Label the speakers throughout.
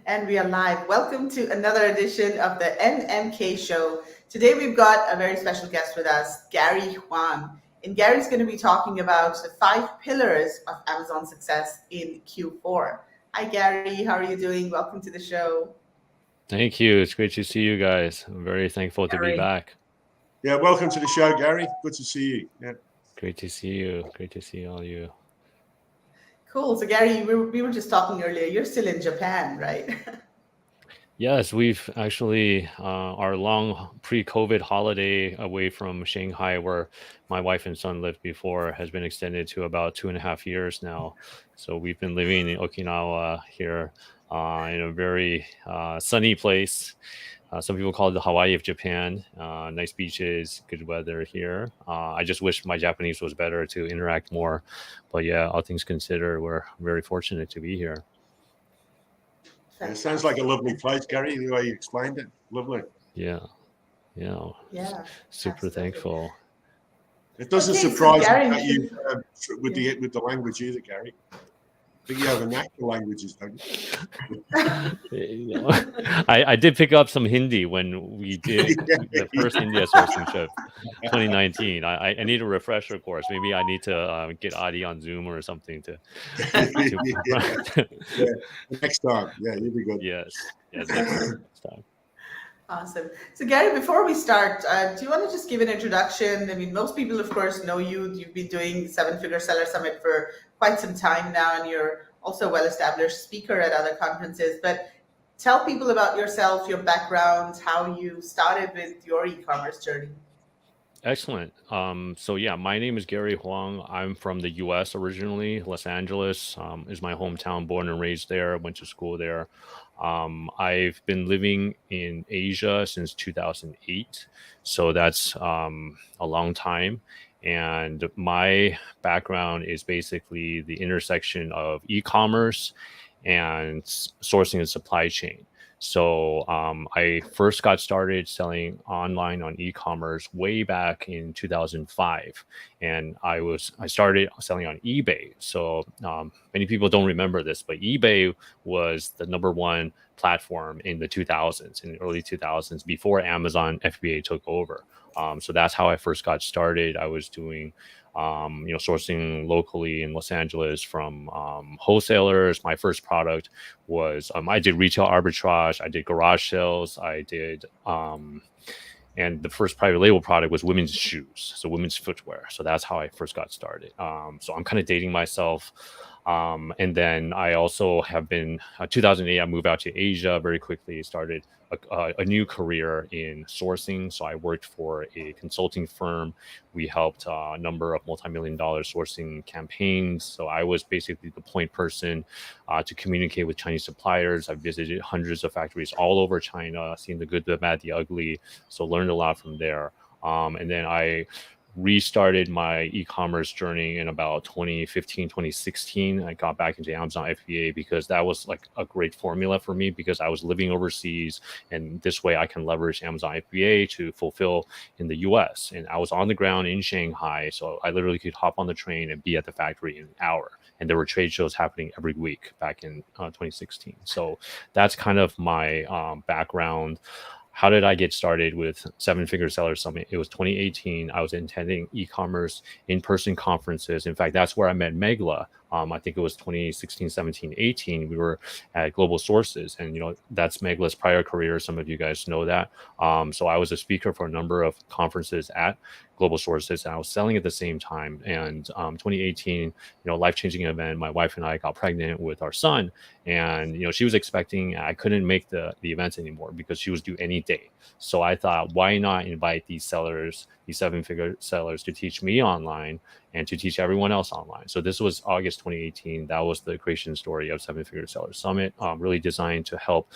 Speaker 1: And we are live. Welcome to another edition of the MMK Show. Today we've got a very special guest with us, Gary Huang. And Gary's going to be talking about the 5 pillars of Amazon success in Q4. Hi, Gary. How are you doing? Welcome to the show.
Speaker 2: Thank you. It's great to see you guys. I'm very thankful to be back.
Speaker 3: Yeah, welcome to the show, Gary. Good to see you. Yeah.
Speaker 2: Great to see you. Great to see all you.
Speaker 1: Cool. So, Gary, we were just talking earlier. You're still in Japan, right?
Speaker 2: Yes, we've actually, our long pre-COVID holiday away from Shanghai, where my wife and son lived before, has been extended to about 2.5 years now. So we've been living in Okinawa here in a very sunny place. Some people call it the Hawaii of Japan. Nice beaches, good weather here. I just wish my Japanese was better to interact more. But yeah, all things considered, we're very fortunate to be here.
Speaker 3: It sounds like a lovely place, Gary, the way you explained it. Lovely.
Speaker 2: Yeah. Super
Speaker 1: absolutely.
Speaker 2: thankful.
Speaker 3: It doesn't surprise me that you with the language either, Gary. I think you have a knack for languages, don't
Speaker 2: you? I did pick up some Hindi when we did the first India sourcing trip, 2019. I need a refresher course. Maybe I need to get Adi on Zoom or something to
Speaker 3: next time. Yeah, you'll be good.
Speaker 2: Yes, next time.
Speaker 1: Awesome. So, Gary, before we start, do you want to just give an introduction? I mean, most people, of course, know you. You've been doing 7-Figure Seller Summit for quite some time now, and you're also a well-established speaker at other conferences. But tell people about yourself, your background, how you started with your e-commerce journey.
Speaker 2: Excellent. So yeah, my name is Gary Huang. I'm from the U.S. originally. Los Angeles is my hometown. Born and raised there. Went to school there. I've been living in Asia since 2008. So that's a long time. And my background is basically the intersection of e-commerce and sourcing and supply chain. So I first got started selling online on e-commerce way back in 2005, and I started selling on eBay. So many people don't remember this, but eBay was the #1 platform in the 2000s, in the early 2000s, before Amazon FBA took over. So that's how I first got started. I was doing sourcing locally in Los Angeles from wholesalers. My first product was I did retail arbitrage, I did garage sales, I did and the first private label product was women's shoes, so women's footwear. So that's how I first got started. So I'm kind of dating myself. And then I also have been 2008, I moved out to Asia very quickly, started a new career in sourcing. So I worked for a consulting firm. We helped a number of multi-million-dollar sourcing campaigns. So I was basically the point person to communicate with Chinese suppliers. I visited hundreds of factories all over China, seen the good, the bad, the ugly. So learned a lot from there. And then I restarted my e-commerce journey in about 2015, 2016. I got back into Amazon FBA because that was like a great formula for me, because I was living overseas, and this way I can leverage Amazon FBA to fulfill in the US. And I was on the ground in Shanghai, so I literally could hop on the train and be at the factory in an hour. And there were trade shows happening every week back in 2016. So that's kind of my background. How did I get started with 7-Figure Seller Summit? It was 2018. I was attending e-commerce in-person conferences. In fact, that's where I met Megla. I think it was 2016, 17, 18. We were at Global Sources, and that's Megla's prior career. Some of you guys know that. So I was a speaker for a number of conferences at Global Sources, and I was selling at the same time. And 2018, life-changing event. My wife and I got pregnant with our son, and she was expecting. I couldn't make the events anymore because she was due any day. So I thought, why not invite these sellers, these 7-figure sellers, to teach me online and to teach everyone else online. So this was August 2018. That was the creation story of 7-Figure Seller Summit, really designed to help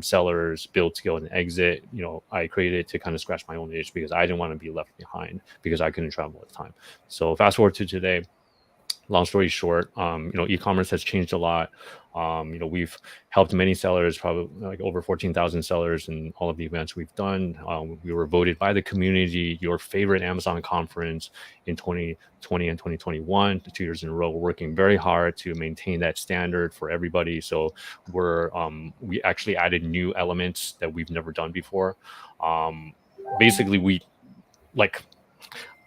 Speaker 2: sellers build, scale, and exit. I created it to kind of scratch my own itch because I didn't want to be left behind because I couldn't travel at the time. So fast forward to today. long story short, e-commerce has changed a lot. We've helped many sellers, probably like over 14,000 sellers in all of the events we've done. We were voted by the community your favorite Amazon conference in 2020 and 2021, 2 years in a row. We're working very hard to maintain that standard for everybody. So we actually added new elements that we've never done before. Basically,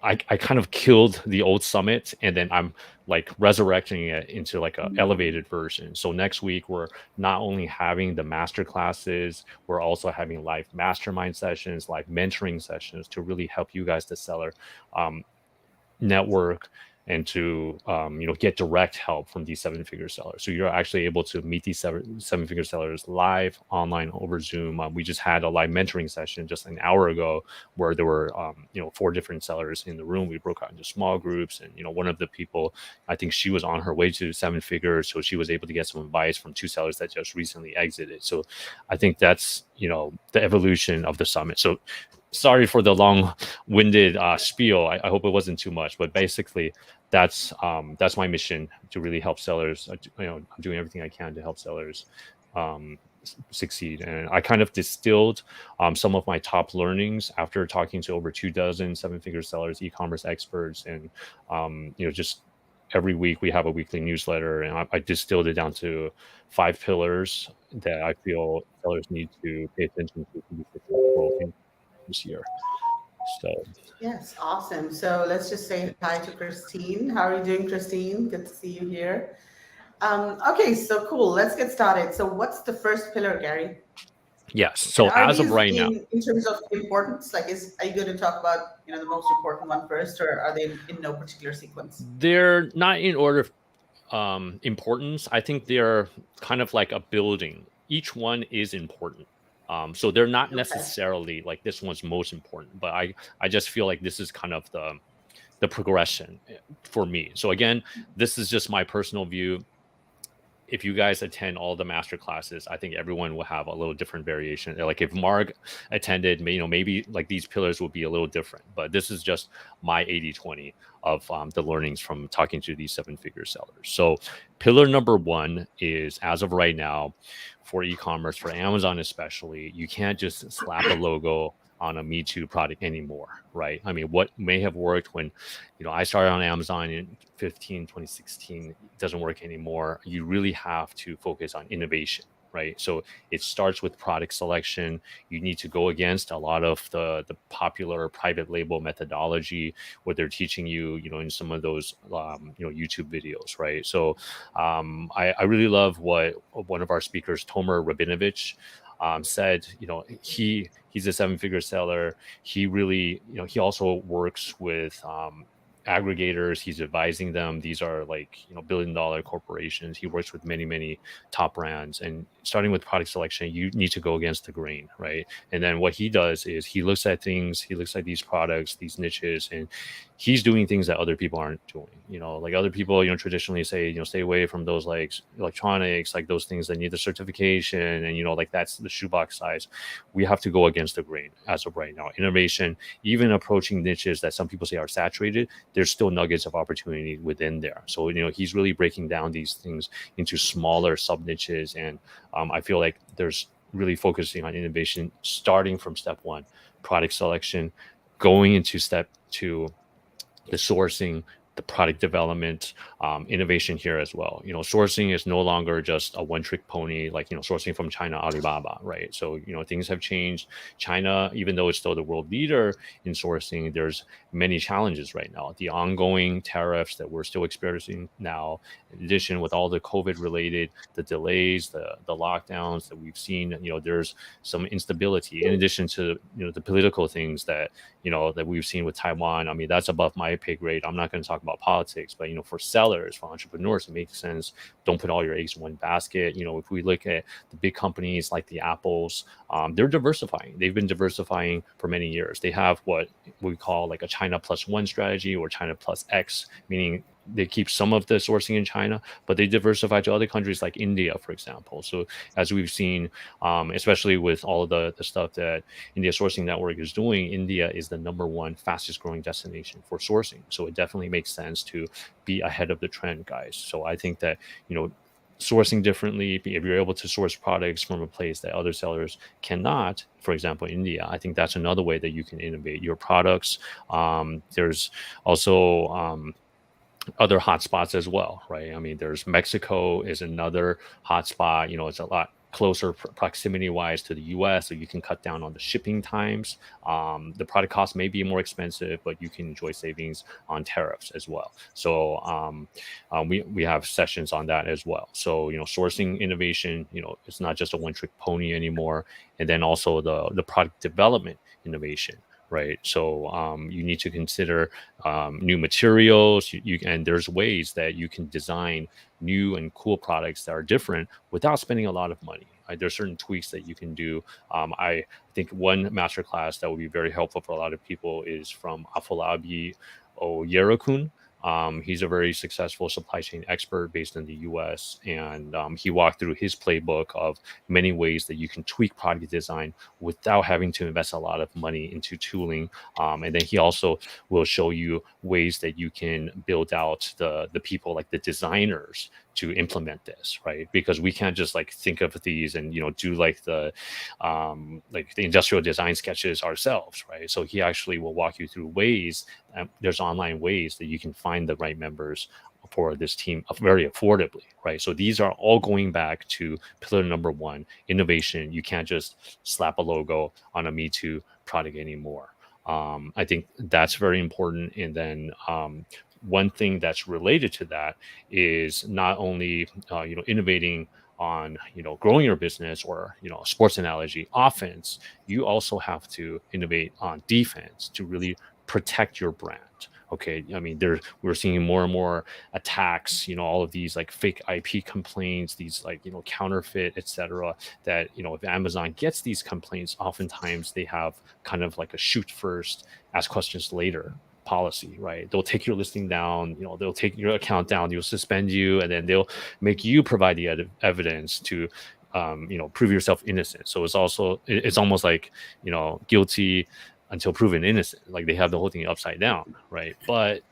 Speaker 2: I kind of killed the old summit, and then I'm like resurrecting it into like a elevated version. So next week we're not only having the masterclasses, we're also having live mastermind sessions, live mentoring sessions to really help you guys, the seller, network and to get direct help from these 7-figure sellers. So you're actually able to meet these 7-figure sellers live online over Zoom. We just had a live mentoring session just an hour ago where there were 4 different sellers in the room. We broke out into small groups, and one of the people, I think she was on her way to 7 figures, so she was able to get some advice from 2 sellers that just recently exited. So I think that's the evolution of the summit. So sorry for the long-winded spiel. I hope it wasn't too much, but basically that's my mission, to really help sellers. I'm doing everything I can to help sellers succeed. And I kind of distilled some of my top learnings after talking to over 24 7-figure sellers, e-commerce experts, and just every week we have a weekly newsletter, and I distilled it down to 5 pillars that I feel sellers need to pay attention to be successful in this year. So
Speaker 1: yes, awesome. So let's just say hi to Christine. How are you doing, Christine? Good to see you here. Okay, so cool. Let's get started. So what's the first pillar, Gary?
Speaker 2: Yes. So as of right now,
Speaker 1: in terms of importance, are you going to talk about the most important one first, or are they in no particular sequence?
Speaker 2: They're not in order of importance. I think they're kind of like a building. Each one is important. So they're not necessarily like this one's most important, but I just feel like this is kind of the progression for me. So again, this is just my personal view. If you guys attend all the master classes, I think everyone will have a little different variation. Like if Mark attended, maybe like these pillars will be a little different, but this is just my 80-20 of the learnings from talking to these 7-figure sellers. So pillar number 1 is, as of right now, for e-commerce, for Amazon especially, you can't just slap a logo on a Me Too product anymore, right? I mean, what may have worked when, I started on Amazon in 2016, doesn't work anymore. You really have to focus on innovation, right? So it starts with product selection. You need to go against a lot of the popular private label methodology, what they're teaching you, in some of those, YouTube videos, right? So I really love what one of our speakers, Tomer Rabinovich, said. He's a 7-figure seller. He really, he also works with aggregators. He's advising them. These are like, billion-dollar corporations. He works with many top brands. And starting with product selection, you need to go against the grain, right? And then what he does is he looks at things, he looks at these products, these niches, and he's doing things that other people aren't doing. Like other people, traditionally say, stay away from those like electronics, like those things that need the certification, and like that's the shoebox size. We have to go against the grain as of right now. Innovation, even approaching niches that some people say are saturated, there's still nuggets of opportunity within there. So he's really breaking down these things into smaller sub niches, and I feel like there's really focusing on innovation, starting from step 1, product selection, going into step 2, the sourcing, the product development, innovation here as well. Sourcing is no longer just a one-trick pony, like, sourcing from China, Alibaba, right? So, things have changed. China, even though it's still the world leader in sourcing, there's many challenges right now. The ongoing tariffs that we're still experiencing now, in addition with all the COVID-related, the delays, the lockdowns that we've seen, there's some instability in addition to, the political things that, that we've seen with Taiwan. I mean, that's above my pay grade. I'm not going to talk about politics, but for sellers, for entrepreneurs, it makes sense. Don't put all your eggs in one basket. If we look at the big companies like the Apples, they're diversifying. They've been diversifying for many years. They have what we call like a China plus 1 strategy, or China plus X, meaning they keep some of the sourcing in China, but they diversify to other countries like India, for example. So as we've seen, especially with all of the stuff that India Sourcing Network is doing, India is the #1 fastest growing destination for sourcing. So it definitely makes sense to be ahead of the trend, guys. So I think that, sourcing differently, if you're able to source products from a place that other sellers cannot, for example, India, I think that's another way that you can innovate your products. There's also other hotspots as well, right? I mean, there's Mexico is another hotspot. It's a lot closer proximity wise to the US, so you can cut down on the shipping times. The product cost may be more expensive, but you can enjoy savings on tariffs as well. So we have sessions on that as well. So sourcing innovation, it's not just a one-trick pony anymore. And then also the product development innovation. Right. So you need to consider new materials, and there's ways that you can design new and cool products that are different without spending a lot of money. There's certain tweaks that you can do. I think one masterclass that would be very helpful for a lot of people is from Afolabi Oyerakun. He's a very successful supply chain expert based in the US, and he walked through his playbook of many ways that you can tweak product design without having to invest a lot of money into tooling. And then he also will show you ways that you can build out the people, like the designers, to implement this, right? Because we can't just think of these and do the industrial design sketches ourselves, right? So he actually will walk you through ways. There's online ways that you can find the right members for this team very affordably, right? So these are all going back to pillar #1, innovation. You can't just slap a logo on a Me Too product anymore. I think that's very important. And then one thing that's related to that is not only innovating on growing your business, or sports analogy, offense. You also have to innovate on defense to really protect your brand. Okay, I mean, we're seeing more and more attacks, all of these fake IP complaints, these counterfeit, etc. That if Amazon gets these complaints, oftentimes they have kind of a shoot first, ask questions later policy, right? They'll take your listing down, they'll take your account down, they'll suspend you, and then they'll make you provide the evidence to prove yourself innocent. So it's almost like guilty until proven innocent. They have the whole thing upside down, right? But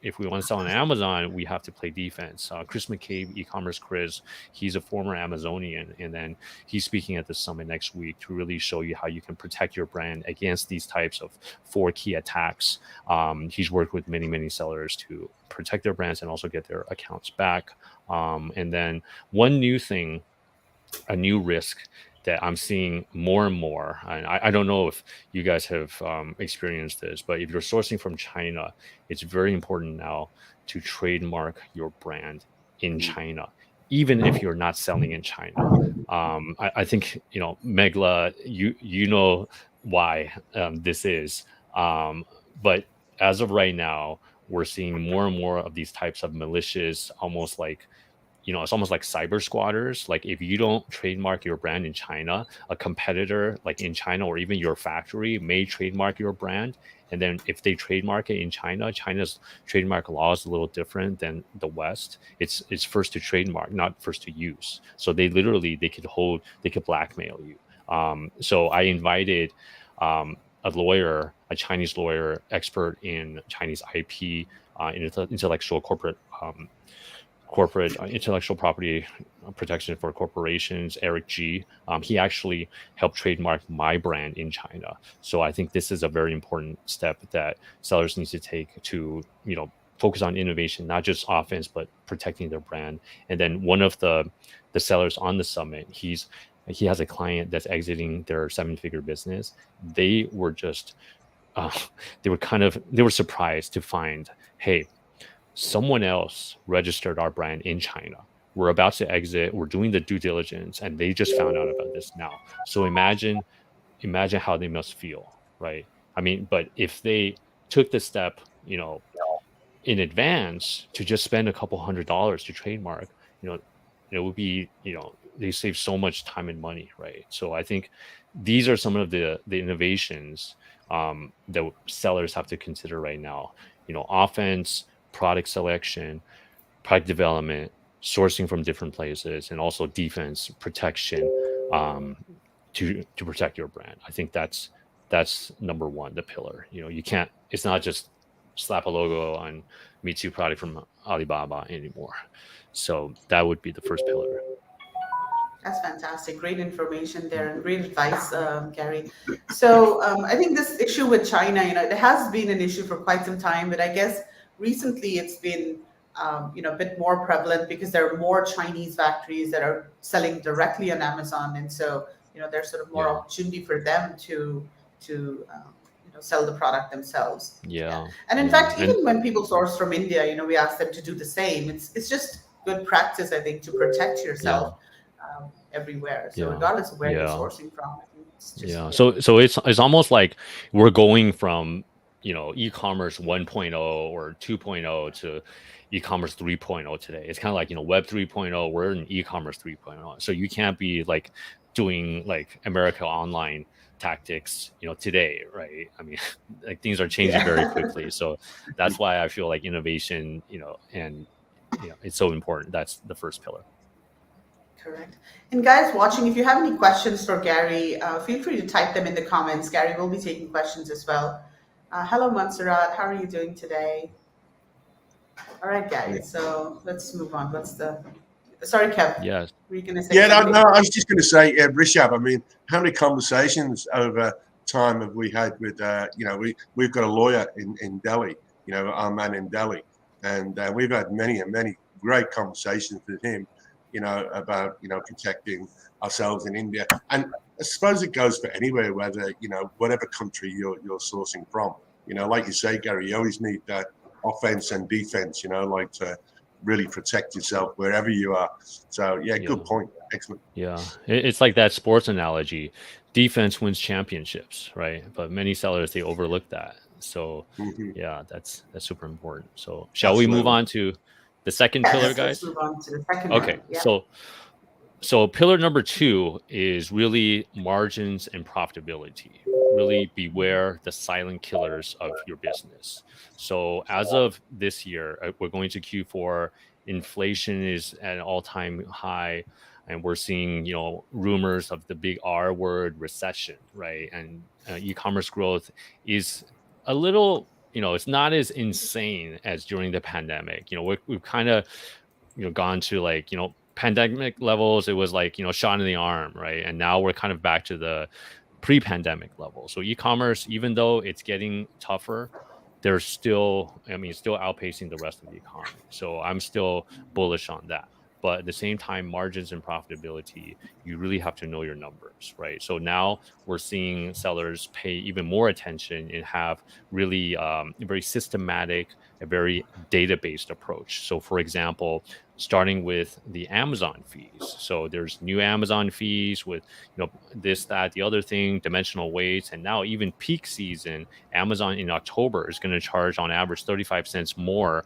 Speaker 2: if we want to sell on Amazon, we have to play defense. Chris McCabe, e-commerce Chris, he's a former Amazonian, and then he's speaking at the summit next week to really show you how you can protect your brand against these types of 4 key attacks. He's worked with many sellers to protect their brands and also get their accounts back. And then one new thing, a new risk that I'm seeing more and more, and I don't know if you guys have experienced this, but if you're sourcing from China, it's very important now to trademark your brand in China, even if you're not selling in China. I think Megla, you know why this is, but as of right now, we're seeing more and more of these types of malicious, almost it's almost like cyber squatters. If you don't trademark your brand in China, a competitor in China or even your factory may trademark your brand. And then if they trademark it in China, China's trademark law is a little different than the West. It's first to trademark, not first to use. So they could blackmail you. So I invited a Chinese lawyer, expert in Chinese IP, intellectual corporate intellectual property protection for corporations, Eric G. He actually helped trademark my brand in China. So I think this is a very important step that sellers need to take to, focus on innovation, not just offense, but protecting their brand. And then one of the sellers on the summit, he has a client that's exiting their 7-figure business. They were just, they were surprised to find, hey, someone else registered our brand in China. We're about to exit. We're doing the due diligence, and they just found out about this now. So imagine how they must feel, right? I mean, but if they took the step, in advance to just spend a couple $100s to trademark, it would be, they save so much time and money, right? So I think these are some of the innovations that sellers have to consider right now. Offense, product selection, product development, sourcing from different places, and also defense protection to protect your brand. I think that's number one, the pillar. You can't. It's not just slap a logo on Me Too product from Alibaba anymore. So that would be the first pillar.
Speaker 1: That's fantastic. Great information there and great advice, Gary. So I think this issue with China, it has been an issue for quite some time, but I guess recently it's been, a bit more prevalent because there are more Chinese factories that are selling directly on Amazon, and so there's sort of more opportunity for them to sell the product themselves. And in fact, even when people source from India, we ask them to do the same. It's just good practice, I think, to protect yourself. Everywhere, so regardless of where you're sourcing from, it's just
Speaker 2: so it's almost like we're going from e-commerce 1.0 or 2.0 to e-commerce 3.0 today. It's kind of like web 3.0, we're in e-commerce 3.0, so you can't be like doing like America Online tactics today, right? I mean, like things are changing very quickly, so that's why I feel like innovation and it's so important. That's the first pillar.
Speaker 1: Correct. And guys watching, if you have any questions for Gary, feel free to type them in the comments. Gary will be taking questions as well. Hello, Montserrat. How are you doing today? All right, guys. So let's move on. Sorry, Kev.
Speaker 2: Yes.
Speaker 1: Were you going to say
Speaker 3: something? No, I was just going to say, Rishabh, I mean, how many conversations over time have we had with, we've got a lawyer in Delhi, our man in Delhi, and we've had many and many great conversations with him, about, protecting ourselves in India. And I suppose it goes for anywhere, whether, whatever country you're sourcing from. Like you say, Gary, you always need that offense and defense, like to really protect yourself wherever you are. So, good point. Excellent.
Speaker 2: Yeah. It's like that sports analogy. Defense wins championships, right? But many sellers, they overlook that. So, that's super important. So shall we move on to the second pillar, guys?
Speaker 1: Let's move on to the second
Speaker 2: Okay, so pillar number 2 is really margins and profitability. Really beware the silent killers of your business. So as of this year, we're going to Q4. Inflation is at an all-time high, and we're seeing rumors of the big R word, recession, right? And e-commerce growth is a little it's not as insane as during the pandemic. We've kind of gone to like pandemic levels. It was like shot in the arm, right? And now we're kind of back to the pre-pandemic level. So e-commerce, even though it's getting tougher, there's still outpacing the rest of the economy. So I'm still bullish on that. But at the same time, margins and profitability, you really have to know your numbers, right? So now we're seeing sellers pay even more attention and have really a very systematic, a very data-based approach. So for example, starting with the Amazon fees. So there's new Amazon fees with this, that, the other thing, dimensional weights, and now even peak season, Amazon in October is going to charge on average 35 cents more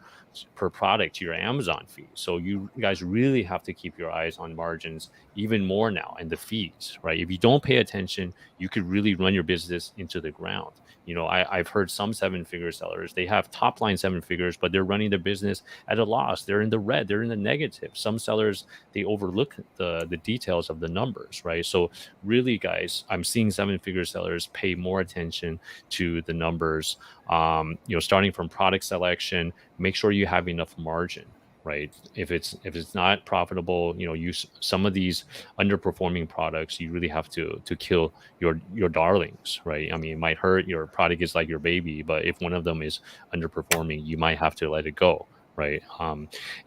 Speaker 2: per product to your Amazon fee. So you guys really have to keep your eyes on margins even more now, and the fees, right? If you don't pay attention, you could really run your business into the ground. I've heard some 7-figure sellers, they have top line 7 figures, but they're running their business at a loss. They're in the red, they're in the negative. Some sellers, they overlook the details of the numbers, right? So really, guys, I'm seeing 7-figure sellers pay more attention to the numbers. Starting from product selection, make sure you have enough margin, right? If it's not profitable, use some of these underperforming products. You really have to kill your darlings, right? I mean, it might hurt. Your product is like your baby, but if one of them is underperforming, you might have to let it go, right?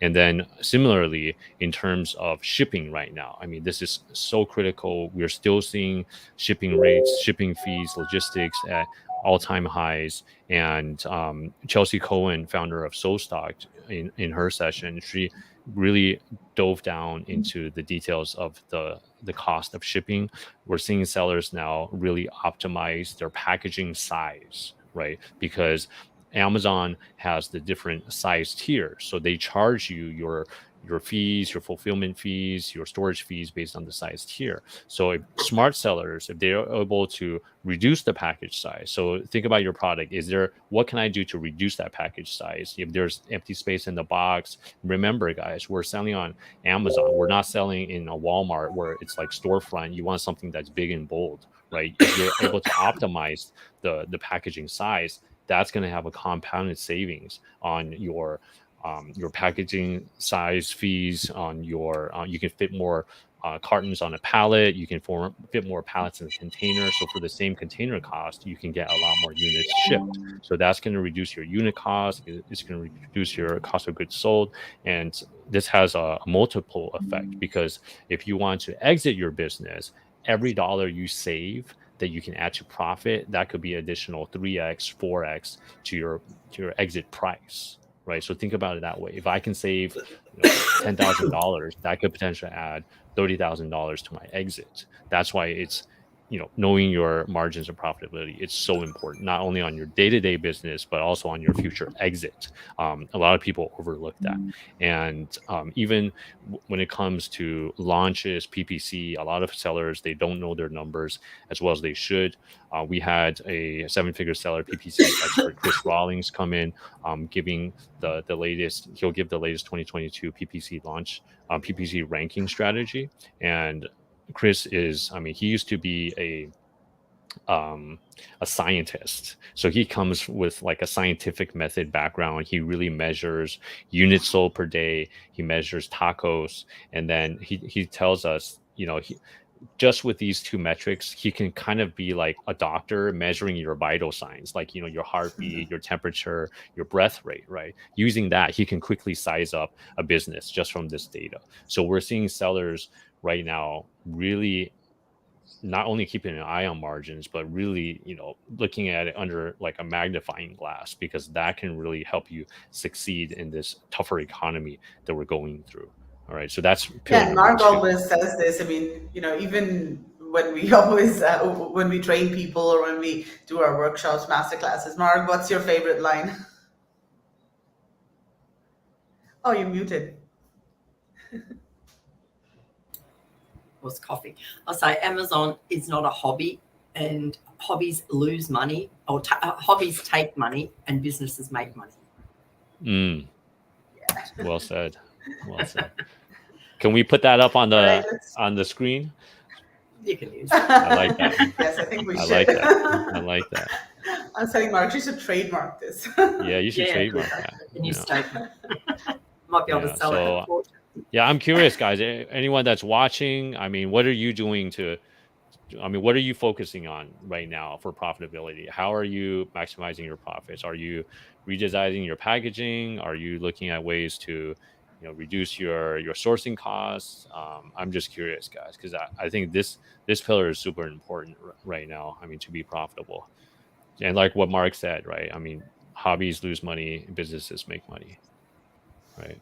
Speaker 2: And then similarly, in terms of shipping right now, I mean, this is so critical. We're still seeing shipping rates, shipping fees, logistics at all-time highs. And Chelsea Cohen, founder of SoStock, in her session, she really dove down into the details of the cost of shipping. We're seeing sellers now really optimize their packaging size, right? Because Amazon has the different size tiers, so they charge you your your fees, your fulfillment fees, your storage fees based on the size tier. So if smart sellers, if they're able to reduce the package size, so think about your product. What can I do to reduce that package size? If there's empty space in the box, remember guys, we're selling on Amazon. We're not selling in a Walmart where it's like storefront. You want something that's big and bold, right? If you're able to optimize the packaging size, that's going to have a compounded savings on your packaging size fees, on your you can fit more cartons on a pallet, you can fit more pallets in a container. So for the same container cost, you can get a lot more units shipped. So that's going to reduce your unit cost. It's going to reduce your cost of goods sold. And this has a multiple effect, because if you want to exit your business, every dollar you save that you can add to profit, that could be additional 3x, 4x to your exit price, right? So think about it that way. If I can save $10,000, that could potentially add $30,000 to my exit. That's why it's, knowing your margins and profitability, it's so important, not only on your day-to-day business, but also on your future exit. A lot of people overlook that. And even when it comes to launches, PPC, a lot of sellers, they don't know their numbers as well as they should. We had a 7-figure seller, PPC expert, Chris Rawlings, come in, giving the latest, he'll give the latest 2022 PPC launch, PPC ranking strategy. And Chris is, he used to be a scientist. So he comes with like a scientific method background. He really measures units sold per day. He measures tacos. And then he tells us, just with these two metrics, he can kind of be like a doctor measuring your vital signs, like, your heartbeat, your temperature, your breath rate, right? Using that, he can quickly size up a business just from this data. So we're seeing sellers right now really not only keeping an eye on margins, but really, looking at it under like a magnifying glass, because that can really help you succeed in this tougher economy that we're going through. All right. So that's
Speaker 1: Mark always says this. Even when we always, when we train people or when we do our workshops, masterclasses, Mark, what's your favorite line? Oh, you're muted.
Speaker 4: Was coffee. I'll say Amazon is not a hobby, and hobbies lose money, or hobbies take money, and businesses make money.
Speaker 2: Well said. Well said. Can we put that up on the screen?
Speaker 4: You can use it.
Speaker 2: I like that.
Speaker 1: Yes, I think we should.
Speaker 2: I like that.
Speaker 1: I'm saying, Mark, you should trademark this.
Speaker 2: Yeah, you should trademark that.
Speaker 4: A new statement. Might be able to sell it at a fortune.
Speaker 2: Yeah, I'm curious, guys. Anyone that's watching, what are you doing what are you focusing on right now for profitability? How are you maximizing your profits? Are you redesigning your packaging? Are you looking at ways to, reduce your sourcing costs? I'm just curious, guys, because I think this pillar is super important right now. To be profitable, and like what Mark said, right? Hobbies lose money, businesses make money, right?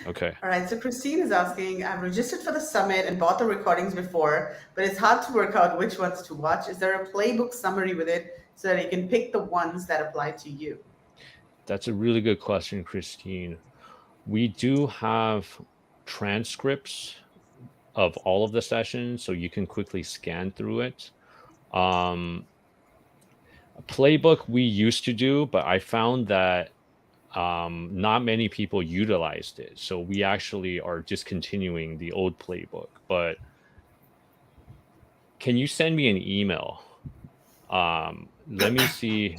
Speaker 2: Okay.
Speaker 1: All right. So Christine is asking, I've registered for the summit and bought the recordings before, but it's hard to work out which ones to watch. Is there a playbook summary with it so that you can pick the ones that apply to you?
Speaker 2: That's a really good question, Christine. We do have transcripts of all of the sessions, so you can quickly scan through it. A playbook we used to do, but I found that not many people utilized it. So we actually are discontinuing the old playbook. But can you send me an email? Let me see.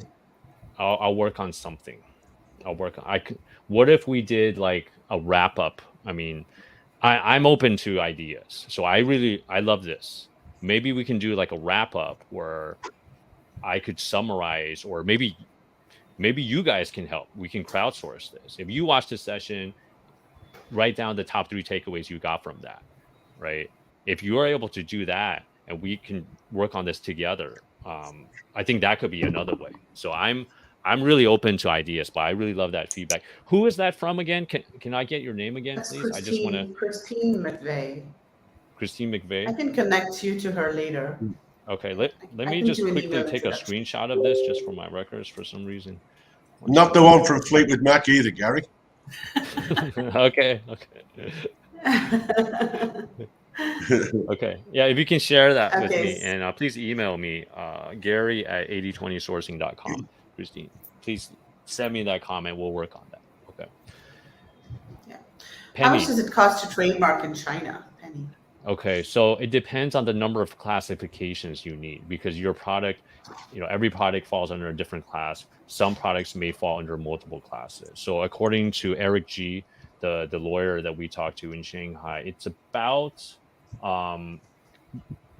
Speaker 2: I'll work on something. What if we did like a wrap up? I'm open to ideas. So I love this. Maybe we can do like a wrap up where I could summarize, or maybe you guys can help. We can crowdsource this. If you watch this session, write down the top 3 takeaways you got from that, right? If you are able to do that and we can work on this together, I think that could be another way. So I'm really open to ideas, but I really love that feedback. Who is that from again? Can I get your name again,
Speaker 1: That's
Speaker 2: please? I just want to.
Speaker 1: Christine McVeigh.
Speaker 2: Christine McVeigh.
Speaker 1: I can connect you to her later.
Speaker 2: Okay, let me just quickly take a screenshot of this just for my records for some reason.
Speaker 3: Not the one from Fleetwood Mac either, Gary.
Speaker 2: Okay. Okay. Yeah, if you can share that with
Speaker 1: Okay.
Speaker 2: me, and please email me, Gary at 8020sourcing.com. Christine, please send me that comment. We'll work on that. Okay.
Speaker 1: Yeah. How much
Speaker 2: Penny.
Speaker 1: does it cost to trademark in China, Penny?
Speaker 2: Okay, so it depends on the number of classifications you need, because your product, every product falls under a different class. Some products may fall under multiple classes. So according to Eric G, the lawyer that we talked to in Shanghai, it's about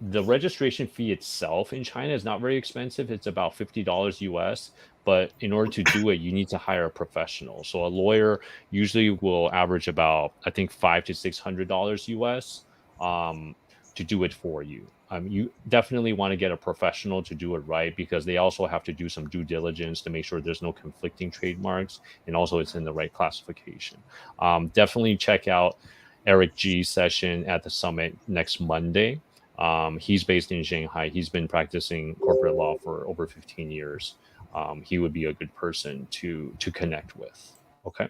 Speaker 2: the registration fee itself in China is not very expensive. It's about $50 US. But in order to do it, you need to hire a professional. So a lawyer usually will average about, I think, $500 to $600 US to do it for you. You definitely want to get a professional to do it right, because they also have to do some due diligence to make sure there's no conflicting trademarks, and also it's in the right classification. Definitely check out Eric G's session at the summit next Monday. He's based in Shanghai. He's been practicing corporate law for over 15 years. He would be a good person to connect with. Okay.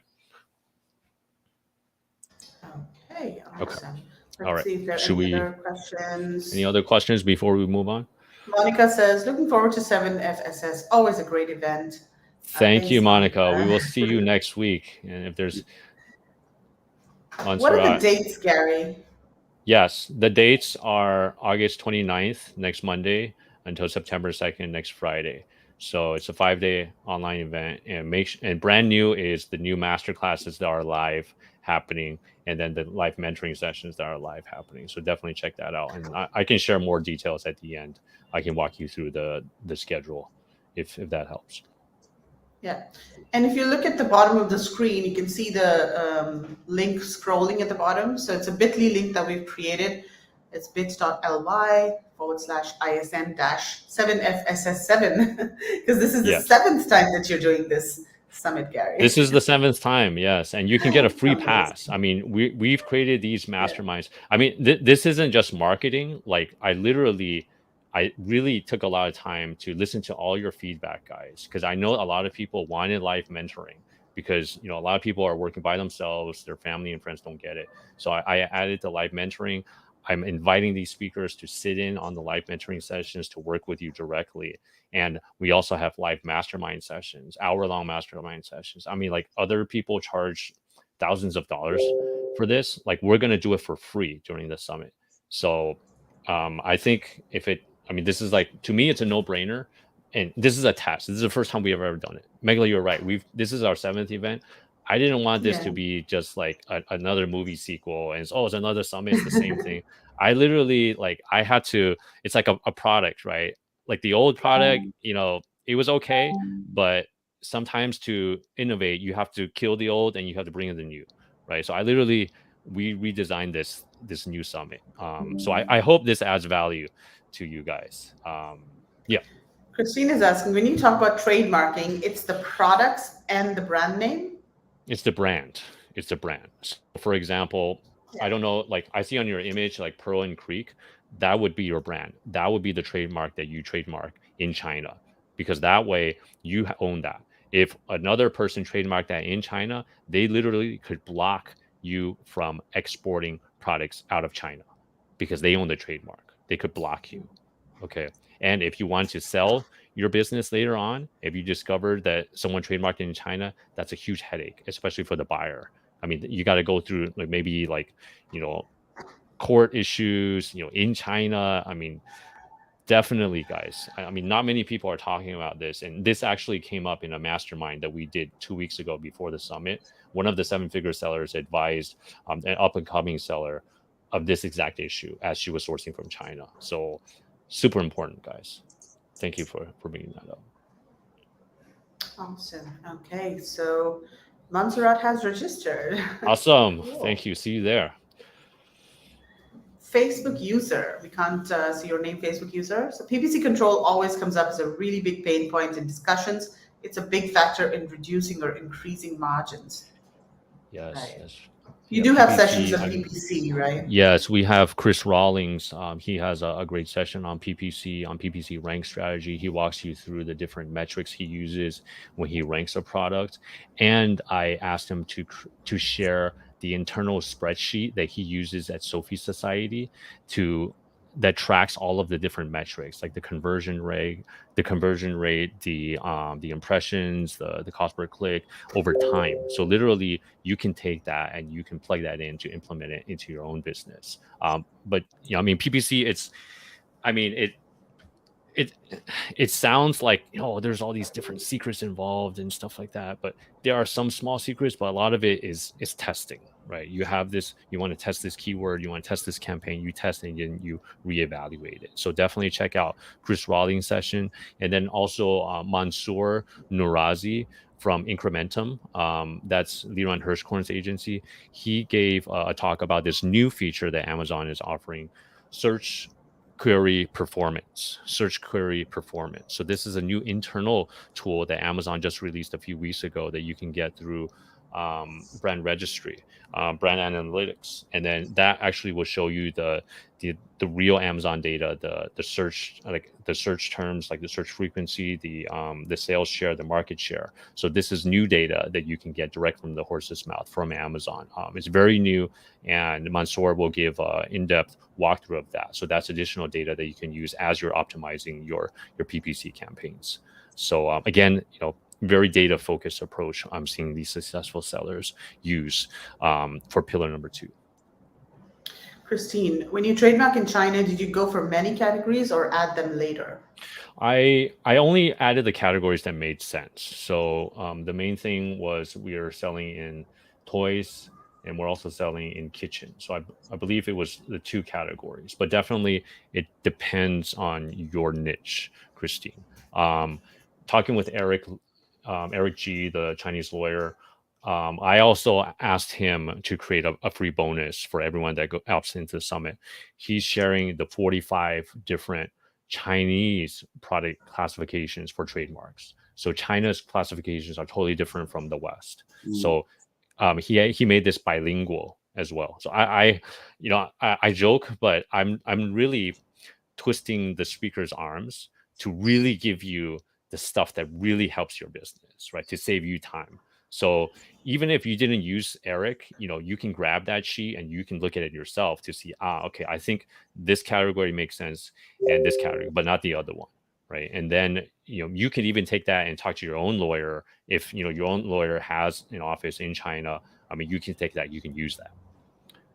Speaker 1: Okay. Awesome.
Speaker 2: All
Speaker 1: Let's
Speaker 2: right.
Speaker 1: see if there are
Speaker 2: Should
Speaker 1: any
Speaker 2: we?
Speaker 1: other questions.
Speaker 2: Any other questions before we move on?
Speaker 1: Monica says, looking forward to 7FSS. Always a great event.
Speaker 2: Thank
Speaker 1: Thanks,
Speaker 2: you, Monica.
Speaker 1: Monica.
Speaker 2: We will see you next week. And if there's
Speaker 1: What are the dates, Gary?
Speaker 2: Yes, the dates are August 29th, next Monday, until September 2nd, next Friday. So it's a 5-day online event, and brand new is the new masterclasses that are live happening, and then the live mentoring sessions that are live happening. So definitely check that out. And I can share more details at the end. I can walk you through the schedule if that helps.
Speaker 1: Yeah. And if you look at the bottom of the screen, you can see the link scrolling at the bottom. So it's a bit.ly link that we've created. It's bit.ly/ISM-7FSS7, because this is the seventh time that you're doing this summit, Gary.
Speaker 2: This is the 7th time, yes. And you can get a free pass. I mean, we've created these masterminds. I mean, this isn't just marketing. Like, I really took a lot of time to listen to all your feedback, guys, because I know a lot of people wanted live mentoring, because a lot of people are working by themselves, their family and friends don't get it. So I added the live mentoring. I'm inviting these speakers to sit in on the live mentoring sessions to work with you directly. And we also have live mastermind sessions, hour-long mastermind sessions. I mean, like, other people charge thousands of dollars for this. Like, we're going to do it for free during the summit. So I think this is, like, to me, it's a no-brainer. And this is a test. This is the first time we have ever done it. Megala, you're right. This is our 7th event. I didn't want this to be just like another movie sequel, and it's another summit. It's the same thing. I literally, I had to, it's like a product, right? Like the old product, it was okay, but sometimes to innovate, you have to kill the old and you have to bring in the new, right? So we redesigned this new summit. So I hope this adds value to you guys. Yeah.
Speaker 1: Christine is asking, when you talk about trademarking, it's the products and the brand name?
Speaker 2: It's the brand. So for example, I don't know, like, I see on your image, like Pearl and Creek, that would be your brand. That would be the trademark that you trademark in China, because that way you own that. If another person trademarked that in China, they literally could block you from exporting products out of China because they own the trademark. They could block you. Okay. And if you want to sell your business later on, if you discover that someone trademarked in China, that's a huge headache, especially for the buyer. I mean, you got to go through court issues, in China. I mean, definitely, guys. I mean, not many people are talking about this. And this actually came up in a mastermind that we did 2 weeks ago before the summit. One of the 7-figure sellers advised an up-and-coming seller of this exact issue as she was sourcing from China. So super important, guys. Thank you for bringing that up.
Speaker 1: Awesome. Okay, so Montserrat has registered.
Speaker 2: Awesome.
Speaker 1: Cool.
Speaker 2: Thank you. See you there.
Speaker 1: Facebook user. We can't see your name, Facebook user. So PPC control always comes up as a really big pain point in discussions. It's a big factor in reducing or increasing margins.
Speaker 2: Yes.
Speaker 1: Right.
Speaker 2: Yes.
Speaker 1: You do have
Speaker 2: PPC,
Speaker 1: sessions of PPC, right?
Speaker 2: Yes, we have Chris Rawlings. He has a great session on PPC rank strategy. He walks you through the different metrics he uses when he ranks a product. And I asked him to share the internal spreadsheet that he uses at Sophie Society that tracks all of the different metrics, like the conversion rate, the impressions, the cost per click over time. So literally, you can take that and you can plug that in to implement it into your own business. But I mean, PPC, it sounds like, there's all these different secrets involved and stuff like that, but there are some small secrets, but a lot of it is testing, right? You have this, you want to test this keyword, you want to test this campaign, you test it and you reevaluate it. So definitely check out Chris Rawlings' session. And then also Mansoor Nurazi from Incrementum, that's Leron Hirschkorn's agency. He gave a talk about this new feature that Amazon is offering, search query performance. So this is a new internal tool that Amazon just released a few weeks ago that you can get through brand registry, brand analytics, and then that actually will show you the real Amazon data, the search, like the search terms, like the search frequency, the sales share, the market share. So this is new data that you can get direct from the horse's mouth from Amazon. It's very new, and Mansoor will give in-depth walkthrough of that. So that's additional data that you can use as you're optimizing your PPC campaigns. So again, very data focused approach I'm seeing these successful sellers use for pillar number 2.
Speaker 1: Christine, when you trademark in China, did you go for many categories or add them later?
Speaker 2: I only added the categories that made sense. So the main thing was we are selling in toys and we're also selling in kitchen. So I believe it was the 2 categories, but definitely it depends on your niche, Christine. Talking with Eric G, the Chinese lawyer, I also asked him to create a free bonus for everyone that opts into the summit. He's sharing the 45 different Chinese product classifications for trademarks. So China's classifications are totally different from the West. So he made this bilingual as well. So I joke, but I'm really twisting the speaker's arms to really give you the stuff that really helps your business, right? To save you time. So even if you didn't use Eric, you can grab that sheet and you can look at it yourself to see, okay, I think this category makes sense and this category, but not the other one, right? And then, you can even take that and talk to your own lawyer. If, your own lawyer has an office in China, I mean, you can take that, you can use that,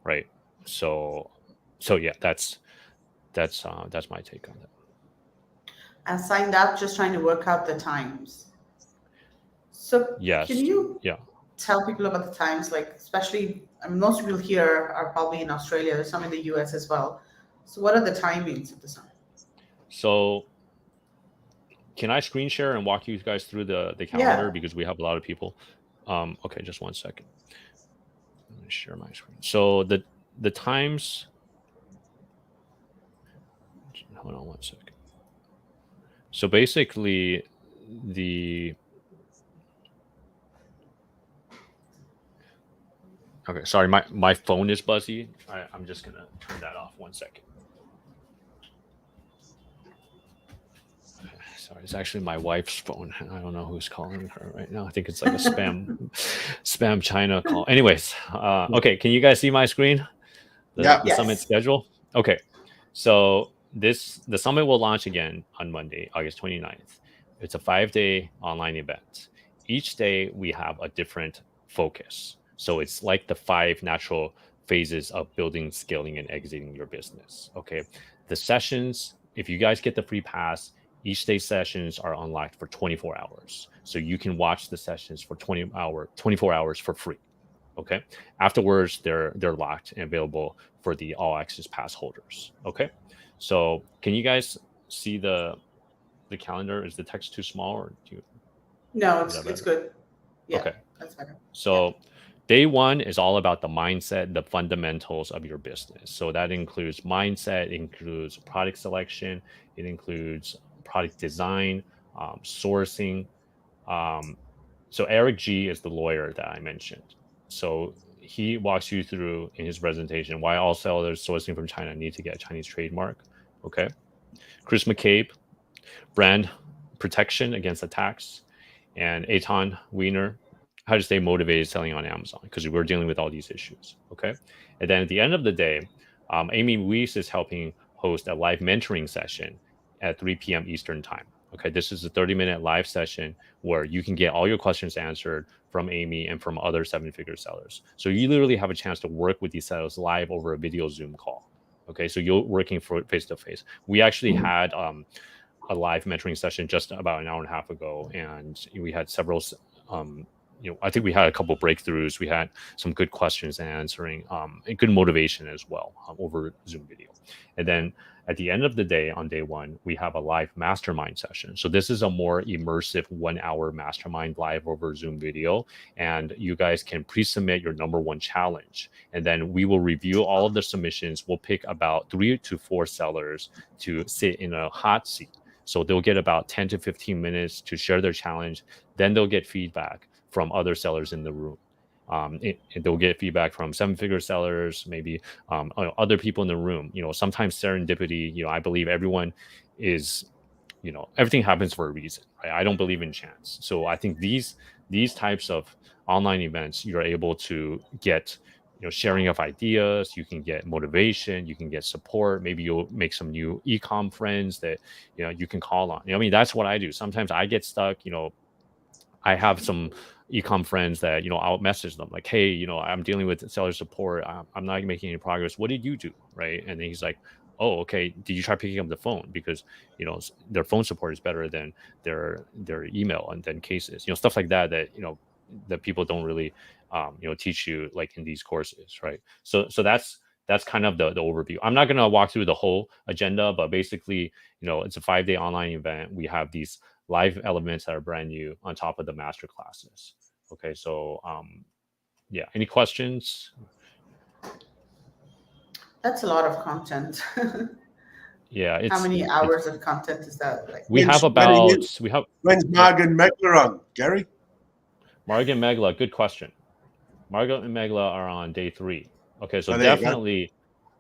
Speaker 2: right? So yeah, that's my take on that.
Speaker 1: I signed up just trying to work out the times. So
Speaker 2: yes.
Speaker 1: Can you
Speaker 2: yeah.
Speaker 1: tell people about the times, like especially, most people here are probably in Australia, there's some in the US as well. So what are the timings of the summit?
Speaker 2: So can I screen share and walk you guys through the calendar?
Speaker 1: Yeah.
Speaker 2: Because we have a lot of people. Okay, just one second. Let me share my screen. So the times, hold on one second. So basically okay, sorry, my phone is buzzy. I'm just gonna turn that off one second. Sorry, it's actually my wife's phone. I don't know who's calling her right now. I think it's like a spam China call. Anyways, okay, can you guys see my screen? The summit schedule? Okay, so the summit will launch again on Monday, August 29th. It's a 5-day online event. Each day we have a different focus. So it's like the 5 natural phases of building, scaling, and exiting your business. Okay, the sessions, if you guys get the free pass, each day sessions are unlocked for 24 hours. So you can watch the sessions for 24 hours for free. Okay. Afterwards, they're locked and available for the all access pass holders. Okay. So can you guys see the calendar? Is the text too small or do you?
Speaker 1: No, it's good. Yeah.
Speaker 2: Okay.
Speaker 1: That's better.
Speaker 2: So day 1 is all about the mindset, the fundamentals of your business. So that includes mindset, it includes product selection, it includes product design, sourcing. So Eric G is the lawyer that I mentioned. So he walks you through in his presentation why all sellers sourcing from China need to get a Chinese trademark. Okay. Chris McCabe, brand protection against attacks, and Eitan Wiener, how to stay motivated selling on Amazon, because we're dealing with all these issues. Okay. And then at the end of the day, Amy Weiss is helping host a live mentoring session at 3 p.m. Eastern time. Okay, this is a 30-minute live session where you can get all your questions answered from Amy and from other seven-figure sellers. So you literally have a chance to work with these sellers live over a video Zoom call. Okay, so you're working for face-to-face. We actually had a live mentoring session just about an hour and a half ago, and we had several I think we had a couple breakthroughs. We had some good questions answering, and good motivation as well over Zoom video. And then at the end of the day, on day one, we have a live mastermind session. So this is a more immersive 1 hour mastermind live over Zoom video. And you guys can pre-submit your number one challenge. And then we will review all of the submissions. We'll pick about 3 to 4 sellers to sit in a hot seat. So they'll get about 10 to 15 minutes to share their challenge. Then they'll get feedback from other sellers in the room. And they'll get feedback from seven-figure sellers, maybe other people in the room. Sometimes serendipity. I believe everyone is, everything happens for a reason. Right? I don't believe in chance. So I think these types of online events, you're able to get sharing of ideas. You can get motivation. You can get support. Maybe you'll make some new e-com friends that you can call on. That's what I do. Sometimes I get stuck. I have some e-com friends that I'll message them like, hey, I'm dealing with seller support. I'm not making any progress. What did you do? Right? And then he's like, oh, okay. Did you try picking up the phone? Because their phone support is better than their email and then cases. Stuff like that that people don't really teach you like in these courses, right? So that's kind of the overview. I'm not going to walk through the whole agenda, but basically, it's a 5-day online event. We have these live elements that are brand new on top of the master classes. Okay, so any questions?
Speaker 1: That's a lot of content.
Speaker 2: Yeah,
Speaker 1: how many hours of content is that?
Speaker 3: When's Margin Megla on, Gary?
Speaker 2: Margin Megla, good question. Margin and Megla are on day 3. Okay, so definitely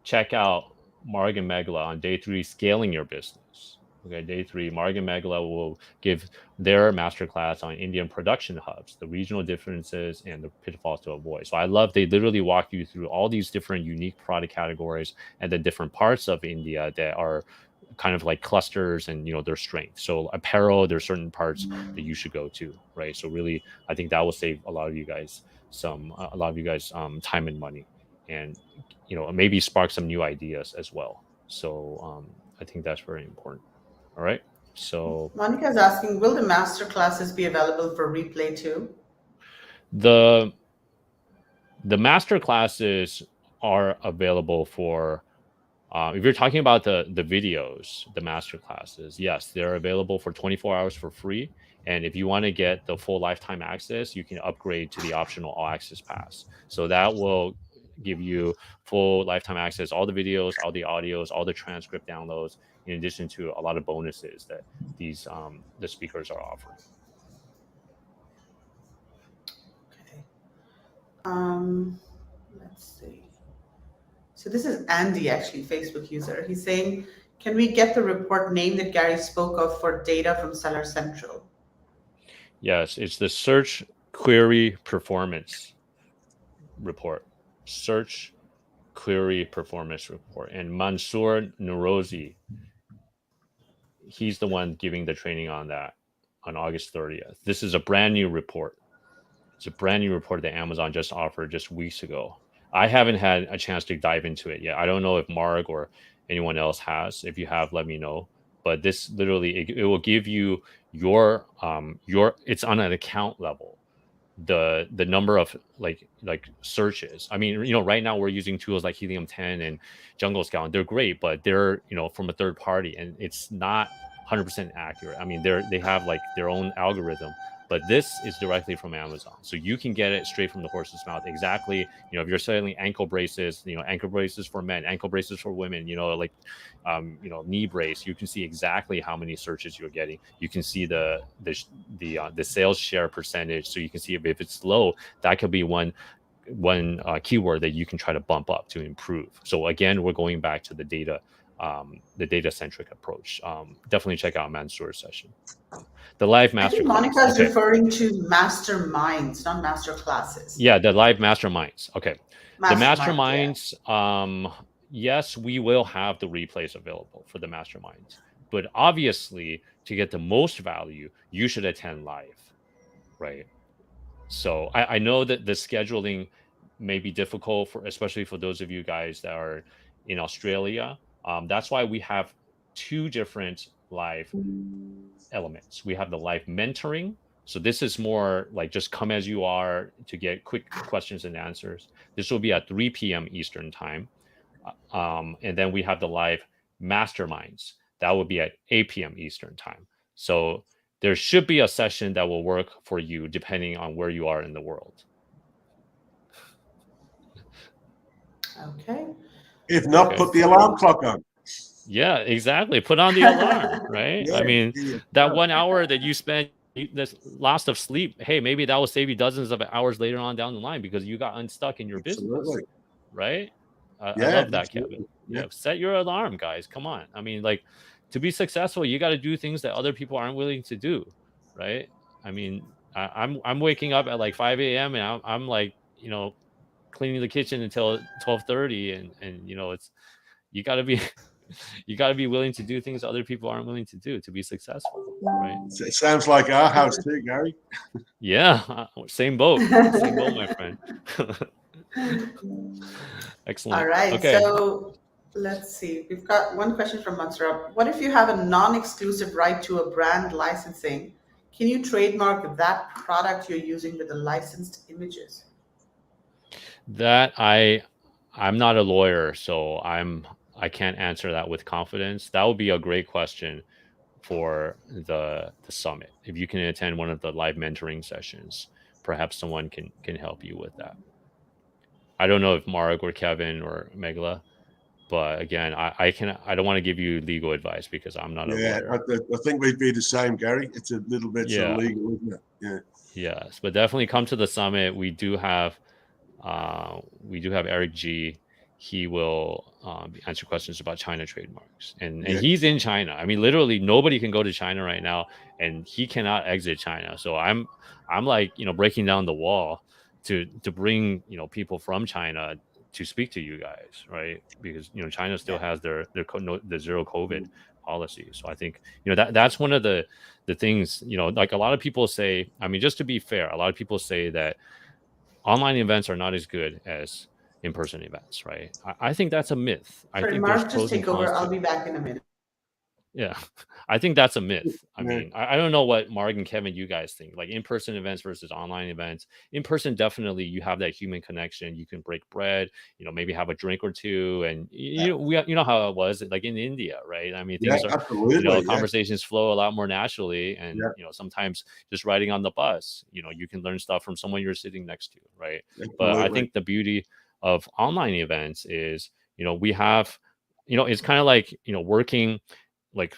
Speaker 2: check out Margin Megla on day 3, scaling your business. Okay, day 3, Margin Megla will give their masterclass on Indian production hubs, the regional differences and the pitfalls to avoid. So I love they literally walk you through all these different unique product categories and the different parts of India that are kind of like clusters and their strengths. So apparel, there's certain parts that you should go to, right? So really, I think that will save a lot of you guys time and money, and maybe spark some new ideas as well. So I think that's very important. All right. So
Speaker 1: Monica's asking, will the master classes be available for replay too?
Speaker 2: The master classes are available for if you're talking about the videos, the master classes, yes, they're available for 24 hours for free. And if you want to get the full lifetime access, you can upgrade to the optional all access pass. So that will give you full lifetime access, all the videos, all the audios, all the transcript downloads, in addition to a lot of bonuses that these the speakers are offering.
Speaker 1: Okay. Let's see. So this is Andy, actually, Facebook user. He's saying, can we get the report name that Gary spoke of for data from Seller Central?
Speaker 2: Yes, it's the Search Query Performance Report. Search Query Performance Report. And Mansoor Nurozi, he's the one giving the training on that on August 30th. This is a brand new report. It's a brand new report that Amazon just offered just weeks ago. I haven't had a chance to dive into it yet. I don't know if Mark or anyone else has. If you have, let me know. But this literally, it will give you your it's on an account level, the number of like searches. I mean, right now we're using tools like Helium 10 and Jungle Scout. They're great, but they're from a third party, and it's not 100% accurate. I mean, they have like their own algorithm, but this is directly from Amazon, so you can get it straight from the horse's mouth. Exactly, if you're selling ankle braces, ankle braces for men, ankle braces for women, knee brace, you can see exactly how many searches you're getting. You can see the sales share percentage, so you can see if it's low, that could be one keyword that you can try to bump up to improve. So again, we're going back to the data centric approach. Definitely check out Mansoor's session. The live
Speaker 1: I think
Speaker 2: masterclass.
Speaker 1: Monica is
Speaker 2: Okay.
Speaker 1: referring to masterminds, not masterclasses.
Speaker 2: Yeah, the live masterminds. Okay. The
Speaker 1: Mastermind,
Speaker 2: masterminds, yes, we will have the replays available for the masterminds. But obviously, to get the most value, you should attend live, right? So I know that the scheduling may be difficult for, especially for those of you guys that are in Australia. That's why we have two different live elements. We have the live mentoring. So this is more like just come as you are to get quick questions and answers. This will be at 3 p.m. Eastern time. And then we have the live masterminds. That will be at 8 p.m. Eastern time. So there should be a session that will work for you depending on where you are in the world.
Speaker 1: Okay.
Speaker 3: If not,
Speaker 2: Okay.
Speaker 3: put the alarm clock on.
Speaker 2: Yeah, exactly. Put on the alarm, right?
Speaker 3: Yeah,
Speaker 2: I mean,
Speaker 3: yeah.
Speaker 2: that 1 hour that you spent this loss of sleep, hey, maybe that will save you dozens of hours later on down the line because you got unstuck in your business,
Speaker 3: Absolutely.
Speaker 2: right? I
Speaker 3: Yeah,
Speaker 2: love that,
Speaker 3: absolutely.
Speaker 2: Kevin.
Speaker 3: Yeah.
Speaker 2: Yeah, set your alarm, guys. Come on. I mean, like, to be successful, you got to do things that other people aren't willing to do, right? I mean, I'm waking up at like 5 a.m. and I'm like, cleaning the kitchen until 12:30, and it's you got to be you got to be willing to do things other people aren't willing to do to be successful, right?
Speaker 3: It sounds like our house too, Gary.
Speaker 2: Yeah, same boat, my friend. Excellent.
Speaker 1: All right.
Speaker 2: Okay.
Speaker 1: So let's see. We've got one question from Mansoor. What if you have a non-exclusive right to a brand licensing? Can you trademark that product you're using with the licensed images?
Speaker 2: That I'm not a lawyer, so I can't answer that with confidence. That would be a great question for the summit. If you can attend one of the live mentoring sessions, perhaps someone can help you with that. I don't know if Mark or Kevin or Megla, but again, I don't want to give you legal advice because I'm not a lawyer.
Speaker 3: I think we'd be the same, Gary. It's a little bit
Speaker 2: Yeah.
Speaker 3: illegal, isn't it? Yeah.
Speaker 2: Yes, but definitely come to the summit. We do have Eric G. He will answer questions about China trademarks, and he's in China. I mean, literally nobody can go to China right now, and he cannot exit China. So I'm like breaking down the wall to bring people from China to speak to you guys, right? Because China still has the zero COVID policy. So I think that's one of the things, like a lot of people say. I mean, just to be fair, a lot of people say that online events are not as good as in-person events, right? I think that's a myth. I think
Speaker 1: Mark,
Speaker 2: there's
Speaker 1: just take over. I'll be back in a minute.
Speaker 2: Yeah, I think that's a myth. I mean, I don't know what Mark and Kevin, you guys think, like in-person events versus online events. In person, definitely you have that human connection. You can break bread, maybe have a drink or two. And you know how it was like in India, right? I mean, things are, conversations flow a lot more naturally. And, sometimes just riding on the bus, you can learn stuff from someone you're sitting next to, right? Absolutely. But I think the beauty of online events is, we have, it's kind of like, working, like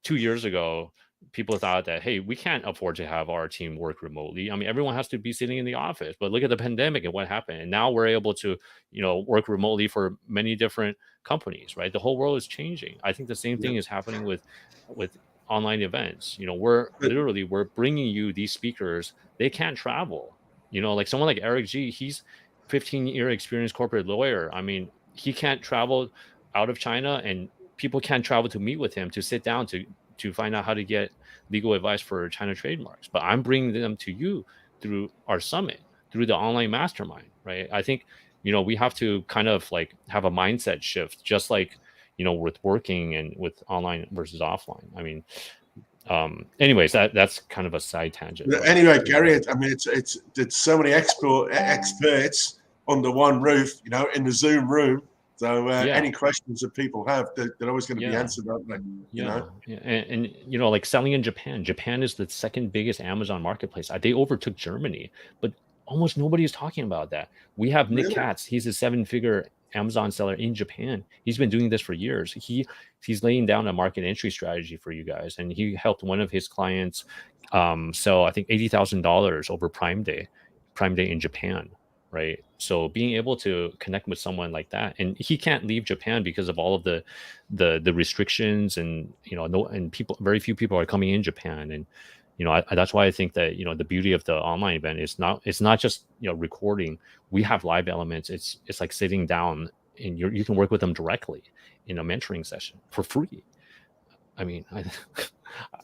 Speaker 2: 2 years ago, people thought that, hey, we can't afford to have our team work remotely. I mean, everyone has to be sitting in the office, but look at the pandemic and what happened. And now we're able to work remotely for many different companies, right? The whole world is changing. I think the same thing is happening with online events. We're bringing you these speakers. They can't travel, like someone like Eric G. He's 15-year experienced corporate lawyer. I mean, he can't travel out of China, and people can't travel to meet with him to sit down to find out how to get legal advice for China trademarks. But I'm bringing them to you through our summit, through the online mastermind, right? I think, we have to kind of like have a mindset shift, just like, with working and with online versus offline. I mean, anyways, that's kind of a side tangent.
Speaker 3: Anyway, Gary, I mean, it's so many experts under one roof, in the Zoom room. So any questions that people have, they're always going to be answered, aren't they?
Speaker 2: Yeah. And like selling in Japan. Japan is the second biggest Amazon marketplace. They overtook Germany, but almost nobody is talking about that. We have Nick Katz. He's a 7-figure Amazon seller in Japan. He's been doing this for years. He's laying down a market entry strategy for you guys, and he helped one of his clients sell, I think, $80,000 over Prime Day in Japan. right? So being able to connect with someone like that, and he can't leave Japan because of all of the restrictions, and and people, very few people are coming in Japan, and that's why I think that the beauty of the online event is it's not just recording. We have live elements. It's like sitting down, and you can work with them directly in a mentoring session for free. I mean,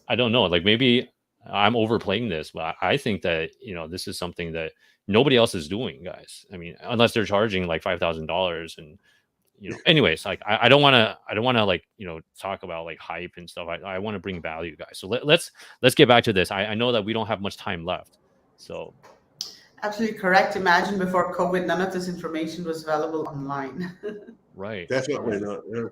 Speaker 2: I don't know, like maybe I'm overplaying this, but I think that this is something that nobody else is doing, guys. I mean, unless they're charging like $5,000, and anyways, like I don't want to like talk about like hype and stuff. I want to bring value, guys. So let's get back to this. I know that we don't have much time left, so.
Speaker 1: Absolutely correct. Imagine before COVID, none of this information was available online.
Speaker 2: Right.
Speaker 3: Definitely not. Yeah.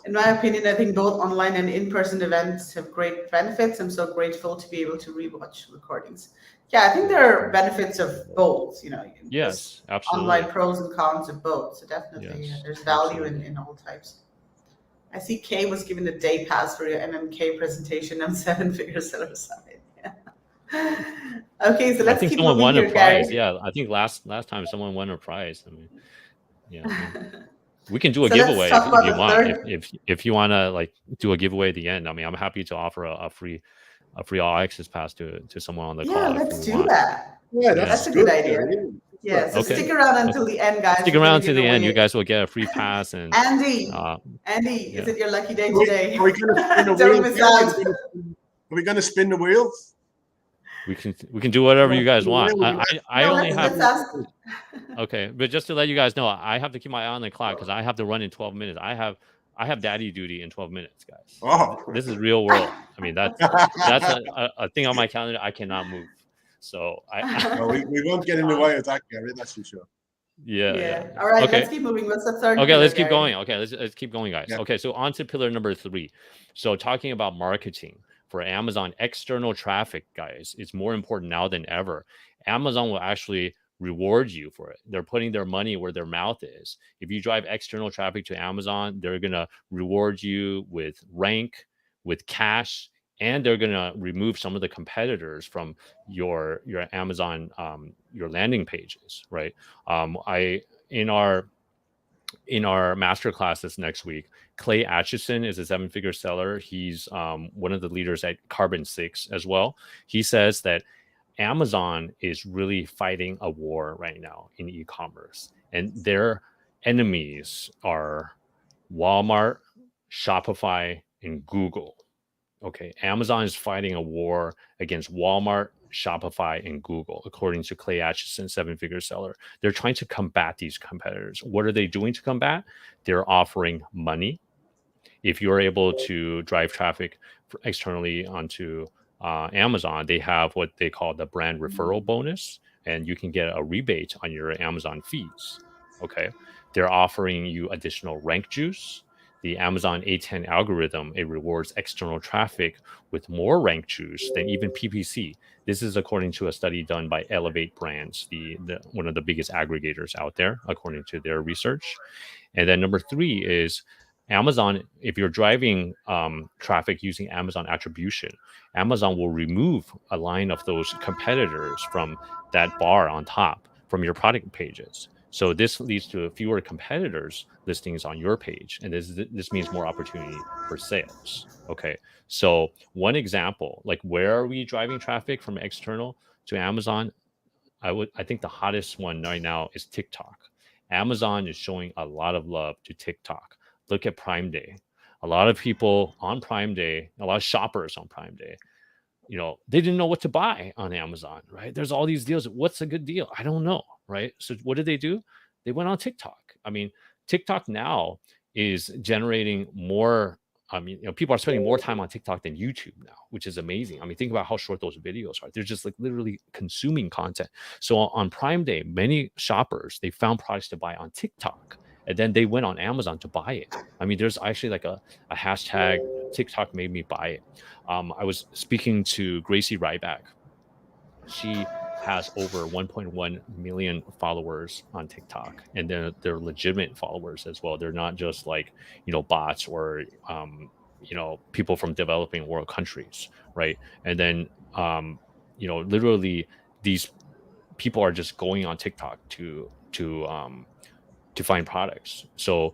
Speaker 1: In my opinion, I think both online and in-person events have great benefits. I'm so grateful to be able to rewatch recordings. Yeah, I think there are benefits of both,
Speaker 2: Yes, absolutely.
Speaker 1: Online pros and cons of both. So definitely there's value in all types. I see Kay was given a day pass for your MMK presentation on 7-Figure Seller Summit. Yeah. Okay, so let's keep
Speaker 2: someone
Speaker 1: moving
Speaker 2: won
Speaker 1: here,
Speaker 2: a prize.
Speaker 1: Gary.
Speaker 2: Yeah, I think last time someone won a prize. I mean, yeah. We can do a
Speaker 1: So let's
Speaker 2: giveaway
Speaker 1: talk
Speaker 2: if
Speaker 1: about
Speaker 2: you
Speaker 1: the
Speaker 2: want.
Speaker 1: third.
Speaker 2: If you want to like do a giveaway at the end, I mean, I'm happy to offer a free all access pass to someone on the
Speaker 1: Yeah,
Speaker 2: call.
Speaker 1: let's
Speaker 2: if
Speaker 1: do
Speaker 2: want.
Speaker 1: that.
Speaker 3: Yeah,
Speaker 1: That's a good idea.
Speaker 3: Yeah.
Speaker 1: Yeah, so
Speaker 2: Okay.
Speaker 1: stick around until the end, guys.
Speaker 2: Stick
Speaker 1: We're
Speaker 2: around
Speaker 1: gonna
Speaker 2: to the
Speaker 1: give
Speaker 2: end.
Speaker 1: away-
Speaker 2: You guys will get a free pass. And
Speaker 1: Andy,
Speaker 2: yeah.
Speaker 1: is it your lucky day
Speaker 3: Are we
Speaker 1: today?
Speaker 3: going to spin the
Speaker 1: Don't
Speaker 3: wheel?
Speaker 1: miss out.
Speaker 3: Are we going to spin the wheel?
Speaker 2: we can do whatever you guys want. I
Speaker 1: No,
Speaker 2: only have.
Speaker 1: let's ask.
Speaker 2: Okay, but just to let you guys know, I have to keep my eye on the clock because I have to run in 12 minutes. I have daddy duty in 12 minutes, guys.
Speaker 3: Oh.
Speaker 2: This is real world. I mean, that's a thing on my calendar. I cannot move. So
Speaker 3: No, we won't get in the way of that, Gary. That's for sure.
Speaker 2: Yeah.
Speaker 1: All right,
Speaker 2: Okay.
Speaker 1: let's keep moving. What's the third?
Speaker 2: Okay, let's keep
Speaker 1: Gary?
Speaker 2: going. Okay, let's keep going, guys.
Speaker 3: Yeah.
Speaker 2: Okay, so on to pillar number 3. So talking about marketing for Amazon, external traffic, guys, is more important now than ever. Amazon will actually reward you for it. They're putting their money where their mouth is. If you drive external traffic to Amazon, they're gonna reward you with rank, with cash, and they're gonna remove some of the competitors from your Amazon your landing pages, right? In our masterclasses next week, Clay Atchison is a 7-figure seller. He's one of the leaders at Carbon 6 as well. He says that Amazon is really fighting a war right now in e-commerce, and their enemies are Walmart, Shopify, and Google. Okay, Amazon is fighting a war against Walmart, Shopify, and Google, according to Clay Atchison, 7-figure seller. They're trying to combat these competitors. What are they doing to combat? They're offering money. If you're able to drive traffic externally onto Amazon, they have what they call the brand referral bonus, and you can get a rebate on your Amazon fees. Okay, they're offering you additional rank juice. The Amazon A10 algorithm, it rewards external traffic with more rank juice than even PPC. This is according to a study done by Elevate Brands, the one of the biggest aggregators out there, according to their research. And then number 3 is Amazon. If you're driving traffic using Amazon attribution, Amazon will remove a line of those competitors from that bar on top from your product pages. So this leads to fewer competitors listings on your page, and this means more opportunity for sales. Okay, so one example, like where are we driving traffic from external to Amazon? I think the hottest one right now is TikTok. Amazon is showing a lot of love to TikTok. Look at Prime Day. A lot of people on Prime Day, a lot of shoppers on Prime Day, they didn't know what to buy on Amazon, right? There's all these deals. What's a good deal? I don't know, right? So what did they do? They went on TikTok. I mean, TikTok now is generating more. I mean, people are spending more time on TikTok than YouTube now, which is amazing. I mean, think about how short those videos are. They're just like literally consuming content. So on Prime Day, many shoppers, they found products to buy on TikTok, and then they went on Amazon to buy it. I mean, there's actually like a hashtag, TikTok made me buy it. I was speaking to Gracie Ryback. She has over 1.1 million followers on TikTok, and they're legitimate followers as well. They're not just like bots or people from developing world countries, right? And then literally these people are just going on TikTok to find products. So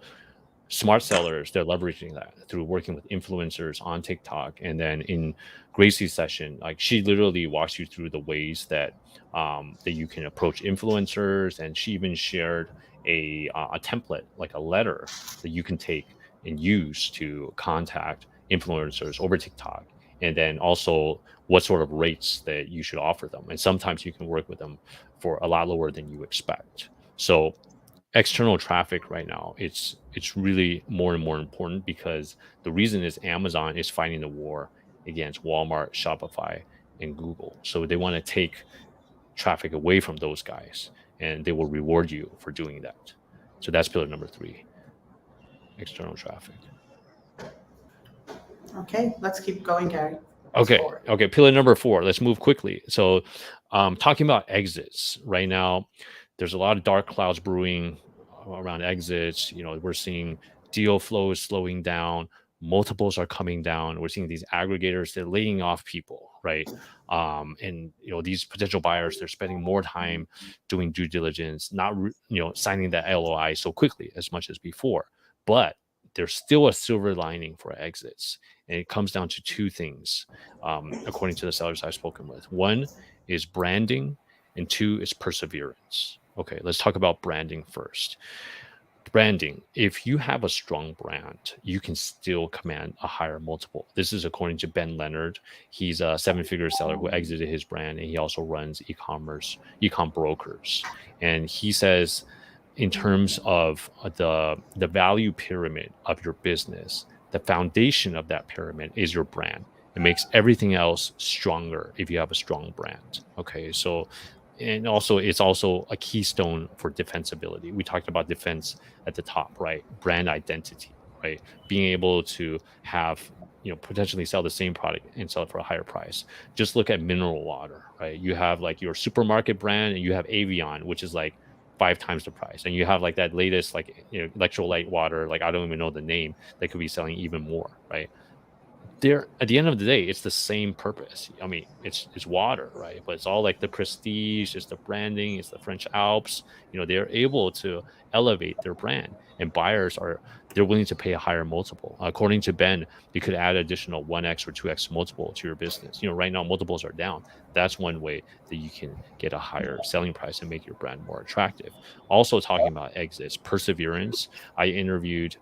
Speaker 2: smart sellers, they're leveraging that through working with influencers on TikTok. And then in Gracie's session, like she literally walks you through the ways that that you can approach influencers, and she even shared a template, like a letter that you can take and use to contact influencers over TikTok, and then also what sort of rates that you should offer them. And sometimes you can work with them for a lot lower than you expect. So external traffic right now, it's really more and more important, because the reason is Amazon is fighting the war against Walmart, Shopify, and Google. So they want to take traffic away from those guys, and they will reward you for doing that. So that's pillar number 3, external traffic.
Speaker 1: Okay, let's keep going, Gary.
Speaker 2: Okay, pillar number 4, let's move quickly. So talking about exits right now, there's a lot of dark clouds brewing around exits. We're seeing deal flow is slowing down, multiples are coming down. We're seeing these aggregators, they're laying off people, right? And these potential buyers, they're spending more time doing due diligence, not signing that LOI so quickly as much as before. But there's still a silver lining for exits, and it comes down to 2 things, according to the sellers I've spoken with. 1 is branding, and 2 is perseverance. Okay, let's talk about branding first. Branding, if you have a strong brand, you can still command a higher multiple. This is according to Ben Leonard. He's a 7-figure seller who exited his brand, and he also runs e-com brokers. And he says, in terms of the value pyramid of your business, the foundation of that pyramid is your brand. It makes everything else stronger if you have a strong brand. Okay, so and also it's also a keystone for defensibility. We talked about defense at the top, right? Brand identity, right? Being able to have, potentially sell the same product and sell it for a higher price. Just look at mineral water, right? You have like your supermarket brand, and you have Avion, which is like 5 times the price, and you have like that latest electrolyte water, like I don't even know the name, that could be selling even more, right? There, at the end of the day, it's the same purpose. I mean, it's water, right? But it's all like the prestige, it's the branding, it's the French Alps. They're able to elevate their brand, and buyers they're willing to pay a higher multiple. According to Ben, you could add additional 1x or 2x multiple to your business. Right now multiples are down. That's one way that you can get a higher selling price and make your brand more attractive. Also, talking about exits, perseverance. I interviewed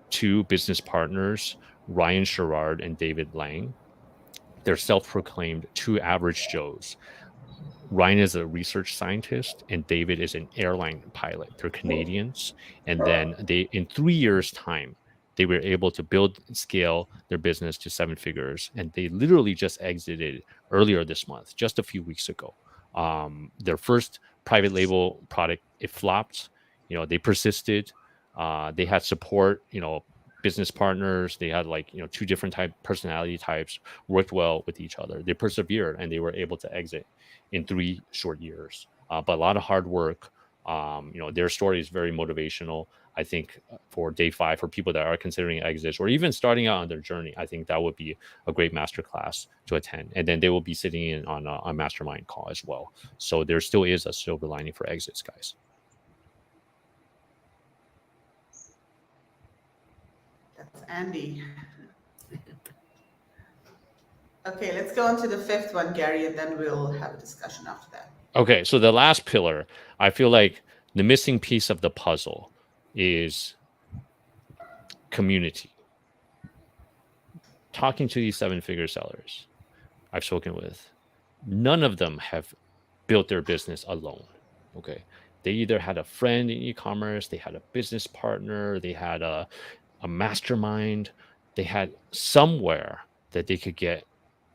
Speaker 2: 2 business partners, Ryan Sherrard and David Lang. They're self-proclaimed 2 average Joes. Ryan is a research scientist, and David is an airline pilot. They're Canadians. And then in 3 years' time, they were able to build and scale their business to 7 figures. And they literally just exited earlier this month, just a few weeks ago. Their first private label product, it flopped. They persisted. They had support, business partners. They had 2 different personality types, worked well with each other. They persevered, and they were able to exit in 3 short years. But a lot of hard work. Their story is very motivational. I think for day 5, for people that are considering exits or even starting out on their journey, I think that would be a great masterclass to attend. And then they will be sitting in on a mastermind call as well. So there still is a silver lining for exits, guys.
Speaker 1: That's Andy. Okay, let's go on to the 5th one, Gary, and then we'll have a discussion after that.
Speaker 2: Okay, so the last pillar, I feel like the missing piece of the puzzle is community. Talking to these 7-figure sellers I've spoken with, none of them have built their business alone. Okay, they either had a friend in e-commerce, they had a business partner, they had a mastermind, they had somewhere that they could get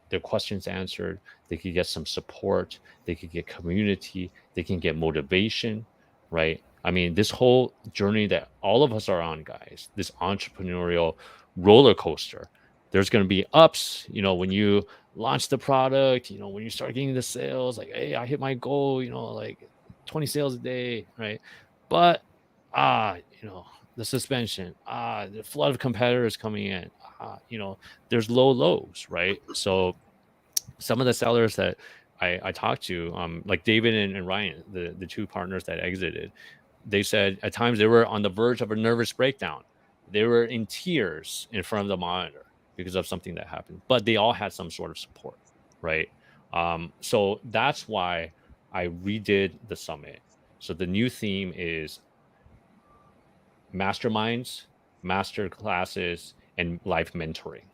Speaker 2: their questions answered, they could get some support, they could get community, they can get motivation, right? I mean, this whole journey that all of us are on, guys, this entrepreneurial roller coaster, there's going to be ups, when you launch the product, when you start getting the sales, like, hey, I hit my goal, like 20 sales a day, right? But, the suspension, the flood of competitors coming in, there's lows, right? So some of the sellers that I talked to, like David and Ryan, the two partners that exited, they said at times they were on the verge of a nervous breakdown. They were in tears in front of the monitor because of something that happened, but they all had some sort of support, right? So that's why I redid the summit. So the new theme is masterminds, masterclasses, and life mentoring,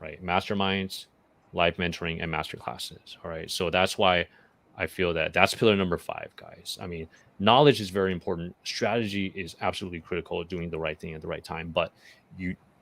Speaker 2: right? Masterminds, life mentoring, and masterclasses. All right. So that's why I feel that that's pillar number 5, guys. I mean, knowledge is very important. Strategy is absolutely critical, doing the right thing at the right time. But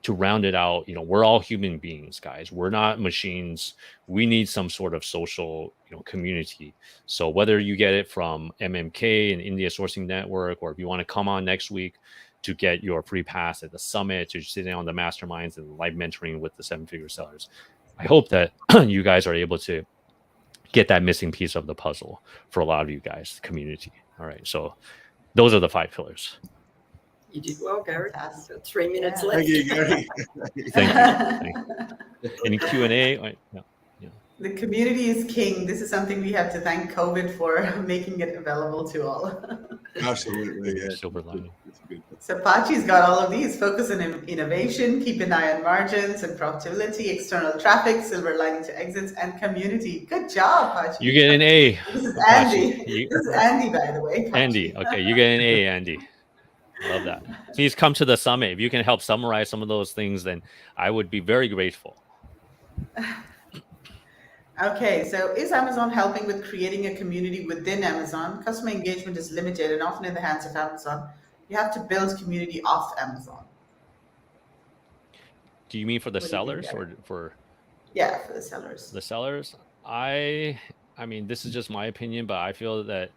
Speaker 2: to round it out, we're all human beings, guys. We're not machines. We need some sort of social, community. So whether you get it from MMK and India Sourcing Network, or if you want to come on next week to get your free pass at the summit, to sitting on the masterminds and live mentoring with the 7-figure sellers, I hope that you guys are able to get that missing piece of the puzzle for a lot of you guys, the community. All right. So those are the 5 pillars.
Speaker 4: You did well, Gary.
Speaker 1: Fantastic.
Speaker 4: 3 minutes
Speaker 1: Yeah.
Speaker 4: left.
Speaker 3: Thank you, Gary.
Speaker 2: Thank you. Any Q&A? Yeah.
Speaker 1: The community is king. This is something we have to thank COVID for making it available to all.
Speaker 3: Absolutely, yeah.
Speaker 2: Silver lining.
Speaker 1: So Pachi's got all of these. Focus on innovation, keep an eye on margins and profitability, external traffic, silver lining to exits, and community. Good job, Pachi.
Speaker 2: You get an A.
Speaker 1: This is Andy.
Speaker 2: Pachi.
Speaker 1: This is Andy, by the way. Pachi.
Speaker 2: Andy. Okay, you get an A, Andy. Love that. Please come to the summit. If you can help summarize some of those things, then I would be very grateful.
Speaker 1: Okay, so is Amazon helping with creating a community within Amazon? Customer engagement is limited and often in the hands of Amazon. You have to build community off Amazon.
Speaker 2: Do you mean for the
Speaker 1: What do you
Speaker 2: sellers
Speaker 1: think,
Speaker 2: or for
Speaker 1: Yeah, for the sellers.
Speaker 2: the sellers? I mean, this is just my opinion, but I feel that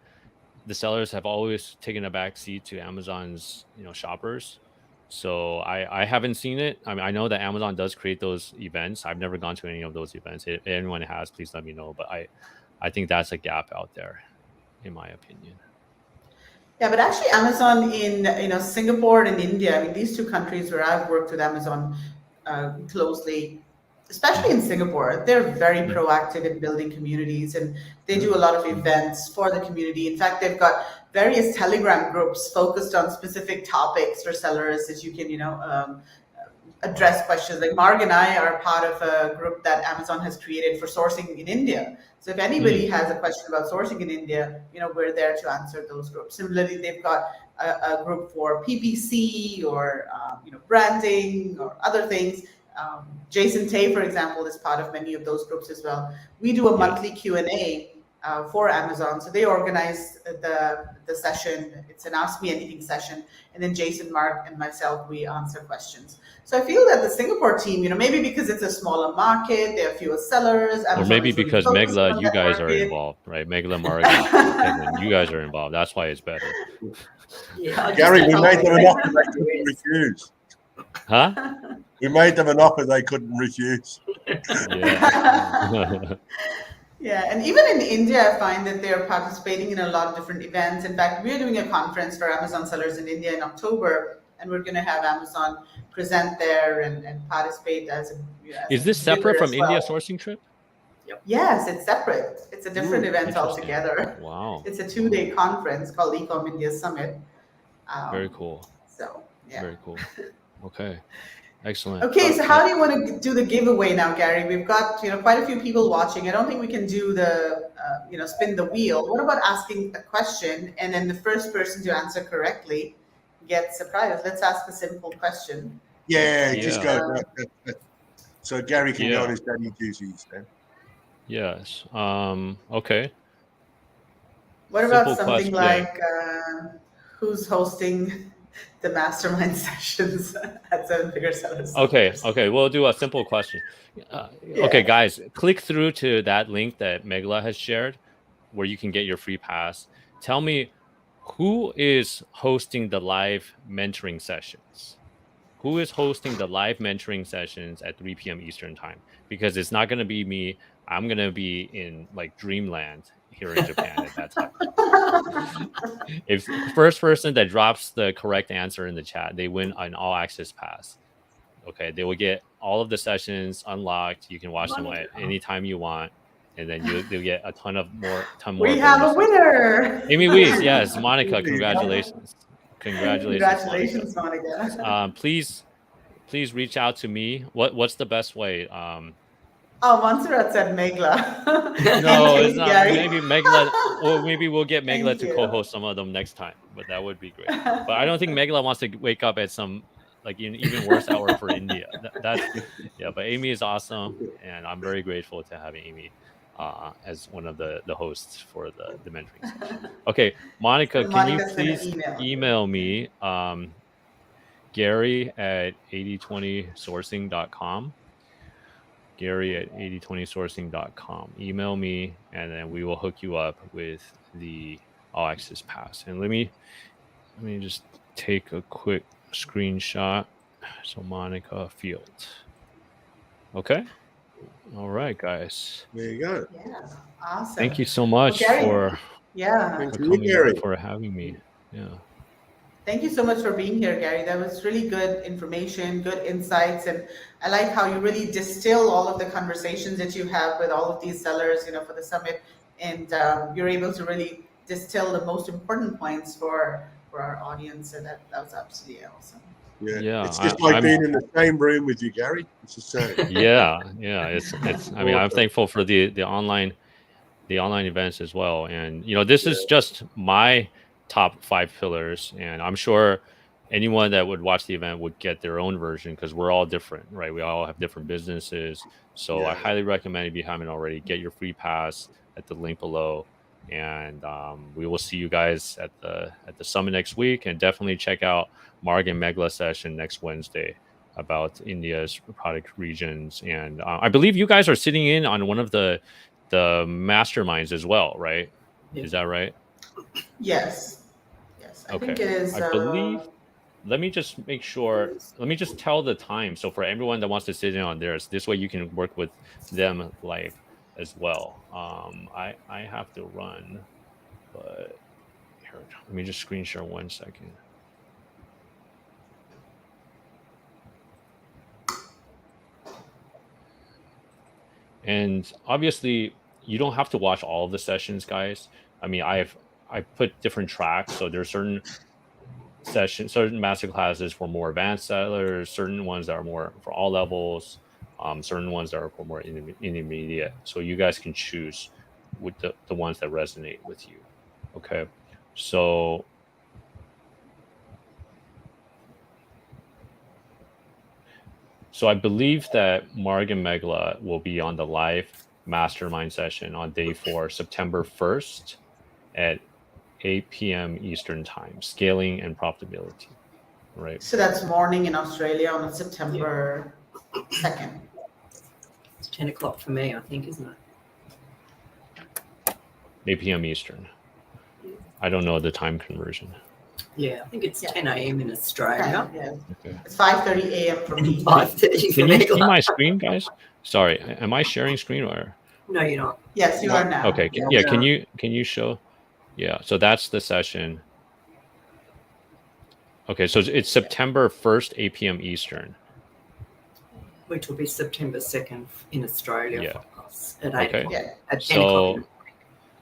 Speaker 2: the sellers have always taken a back seat to Amazon's, shoppers. So I haven't seen it. I mean, I know that Amazon does create those events. I've never gone to any of those events. If anyone has, please let me know. But I think that's a gap out there, in my opinion.
Speaker 1: Yeah, but actually Amazon in Singapore and India, I mean, these 2 countries where I've worked with Amazon closely, especially in Singapore, they're very proactive in building communities, and they do a lot of events for the community. In fact, they've got various Telegram groups focused on specific topics for sellers that you can, address questions. Like Marg and I are part of a group that Amazon has created for sourcing in India. So if anybody has a question about sourcing in India, we're there to answer those groups. Similarly, they've got a group for PPC or branding or other things. Jason Tay, for example, is part of many of those groups as well. We do a monthly Q&A for Amazon. So they organize the session. It's an Ask Me Anything session. And then Jason, Mark, and myself, we answer questions. So I feel that the Singapore team, maybe because it's a smaller market, there are fewer sellers. Amazon
Speaker 2: or maybe
Speaker 1: is really
Speaker 2: because
Speaker 1: focused
Speaker 2: Megla,
Speaker 1: on
Speaker 2: you
Speaker 1: that
Speaker 2: guys are
Speaker 1: market.
Speaker 2: involved, right? Megla, Mark, Kevin, you guys are involved. That's why it's better.
Speaker 4: Yeah,
Speaker 3: Gary, we made them an offer they couldn't refuse.
Speaker 2: Huh?
Speaker 3: We made them an offer they couldn't refuse.
Speaker 2: Yeah.
Speaker 1: Yeah, and even in India, I find that they're participating in a lot of different events. In fact, we're doing a conference for Amazon sellers in India in October, and we're going to have Amazon present there and participate as a
Speaker 2: Is this separate from India sourcing trip?
Speaker 1: Yes, it's separate. It's a different event
Speaker 2: Interesting.
Speaker 1: altogether.
Speaker 2: Wow.
Speaker 1: It's a 2-day conference called Ecom India Summit.
Speaker 2: Very cool.
Speaker 1: So, yeah.
Speaker 2: Very cool. Okay. Excellent.
Speaker 1: Okay, so how do you want to do the giveaway now, Gary? We've got quite a few people watching. I don't think we can do the spin the wheel. What about asking a question and then the first person to answer correctly gets a prize? Let's ask a simple question.
Speaker 3: Yeah, just go. So Gary can go on his daddy duties then.
Speaker 2: Yes. Okay.
Speaker 1: What about
Speaker 2: Simple
Speaker 1: something
Speaker 2: question.
Speaker 1: like who's hosting the mastermind sessions at 7-figure sellers?
Speaker 2: Okay. We'll do a simple question. Okay, guys, click through to that link that Megla has shared where you can get your free pass. Tell me who is hosting the live mentoring sessions? Who is hosting the live mentoring sessions at 3 p.m. Eastern time? Because it's not going to be me. I'm going to be in like dreamland here in Japan at that time. If first person that drops the correct answer in the chat, they win an all access pass. Okay, they will get all of the sessions unlocked. You can watch them at any time you want. and then you'll get a ton more.
Speaker 1: We have a
Speaker 2: bonuses.
Speaker 1: winner.
Speaker 2: Amy Weiss, yes, Monica, congratulations.
Speaker 1: Congratulations,
Speaker 2: Monica.
Speaker 1: Monica.
Speaker 2: Please reach out to me. What's the best way?
Speaker 1: Oh, Montserrat said Megla.
Speaker 2: No,
Speaker 1: Thank
Speaker 2: it's
Speaker 1: you,
Speaker 2: not.
Speaker 1: Gary.
Speaker 2: Maybe Megla, or maybe we'll get Megla
Speaker 1: Thank
Speaker 2: to
Speaker 1: you.
Speaker 2: co-host some of them next time. But that would be great. But I don't think Megla wants to wake up at some like an even worse hour for India. That's yeah. But Amy is awesome, and I'm very grateful to have Amy as one of the hosts for the mentoring session. Okay, Monica,
Speaker 1: So
Speaker 2: can you
Speaker 1: Monica's gonna
Speaker 2: please email me Gary at 8020sourcing.com. Gary at 8020sourcing.com. Email me, and then we will hook you up with the All Access Pass. And let me just take a quick screenshot. So Monica Field. Okay. All right, guys.
Speaker 3: There you go.
Speaker 1: Yeah, awesome.
Speaker 2: Thank you so much
Speaker 1: Gary,
Speaker 2: for having me. Yeah.
Speaker 1: Thank you so much for being here, Gary. That was really good information, good insights, and I like how you really distill all of the conversations that you have with all of these sellers, for the summit, and you're able to really distill the most important points for our audience. So that was absolutely awesome.
Speaker 3: Yeah. It's just being in the same room with you, Gary. It's the same.
Speaker 2: Yeah. It's. I mean, I'm thankful for the online events as well, and this is just my top 5 pillars, and I'm sure anyone that would watch the event would get their own version because we're all different, right? We all have different businesses. So I highly recommend, if you haven't already, get your free pass at the link below, and we will see you guys at the summit next week. And definitely check out Marg and Megla session next Wednesday about India's product regions. And I believe you guys are sitting in on one of the masterminds as well, right? Yeah. Is that right?
Speaker 1: Yes. I think it is.
Speaker 2: I believe. Let me just make sure. Let me just tell the time. So for everyone that wants to sit in on theirs, this way you can work with them live as well. I have to run, but here, let me just screen share 1 second. And obviously, you don't have to watch all of the sessions, guys. I mean, I put different tracks, so there's certain sessions, certain masterclasses for more advanced sellers, certain ones that are more for all levels, certain ones that are for more intermediate. So you guys can choose with the ones that resonate with you. Okay, so I believe that Marg and Megla will be on the live mastermind session on day 4, September 1st at 8 p.m. Eastern time, scaling and profitability, right?
Speaker 1: So that's morning in Australia on September 2nd.
Speaker 4: It's 10 o'clock for me, I think, isn't it?
Speaker 2: 8 p.m. Eastern. I don't know the time conversion.
Speaker 4: Yeah, I think it's 10 a.m. in Australia.
Speaker 1: Yeah.
Speaker 2: Okay.
Speaker 1: It's 5:30 a.m. for me.
Speaker 4: 5:30 for
Speaker 2: Can
Speaker 4: me.
Speaker 2: you see my screen, guys? Sorry, am I sharing screen or?
Speaker 4: No, you're not.
Speaker 1: Yes, you are now.
Speaker 2: Okay. Yeah. Can you show? Yeah. So that's the session. Okay. So it's September 1st, 8 p.m. Eastern.
Speaker 4: Which will be September 2nd in Australia for us at 8 o'clock.
Speaker 1: Yeah.
Speaker 4: At 10 o'clock.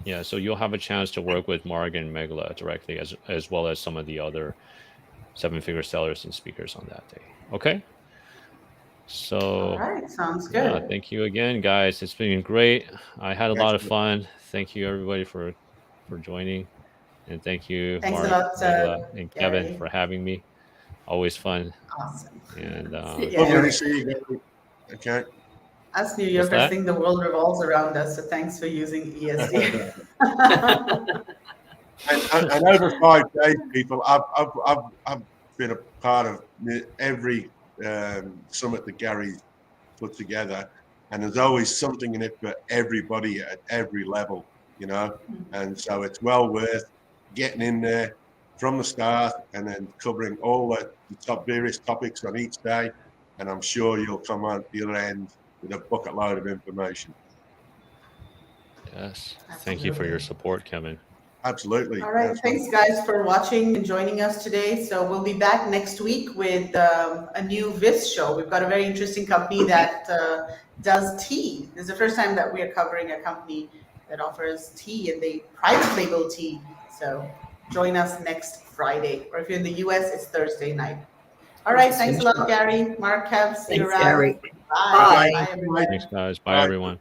Speaker 2: Yeah, so you'll have a chance to work with Marg and Megla directly, as well as some of the other 7-figure sellers and speakers on that day. Okay. So
Speaker 1: all right, sounds good.
Speaker 2: Yeah, thank you again, guys. It's been great. I had a lot of fun. Thank you everybody for joining, and thank you,
Speaker 1: Thanks
Speaker 2: Marg,
Speaker 1: a lot,
Speaker 2: Megla, and
Speaker 1: Gary.
Speaker 2: Kevin for having me. Always fun.
Speaker 1: Awesome.
Speaker 2: And
Speaker 3: Lovely to see you, Gary. Okay.
Speaker 1: Us New Yorkers think the world revolves around us, so thanks for using ESD.
Speaker 3: and over 5 days, people, I've been a part of every summit that Gary put together, and there's always something in it for everybody at every level, and so it's well worth getting in there from the start and then covering all the top various topics on each day, and I'm sure you'll come out the other end with a bucket load of information.
Speaker 2: Yes. Thank you for your support, Kevin.
Speaker 3: Absolutely.
Speaker 1: All right.
Speaker 3: That's
Speaker 1: Thanks, guys, for watching and joining us today. So we'll be back next week with a new Vis show. We've got a very interesting company that does tea. This is the first time that we are covering a company that offers tea, and they private label tea. So join us next Friday, or if you're in the US, it's Thursday night. All right. Thanks a lot, Gary. Mark, Kev, see you
Speaker 4: Thanks,
Speaker 1: around.
Speaker 4: Gary.
Speaker 1: Bye.
Speaker 4: Bye.
Speaker 1: Bye, everyone.
Speaker 2: Thanks, guys. Bye,
Speaker 3: Bye.
Speaker 2: everyone.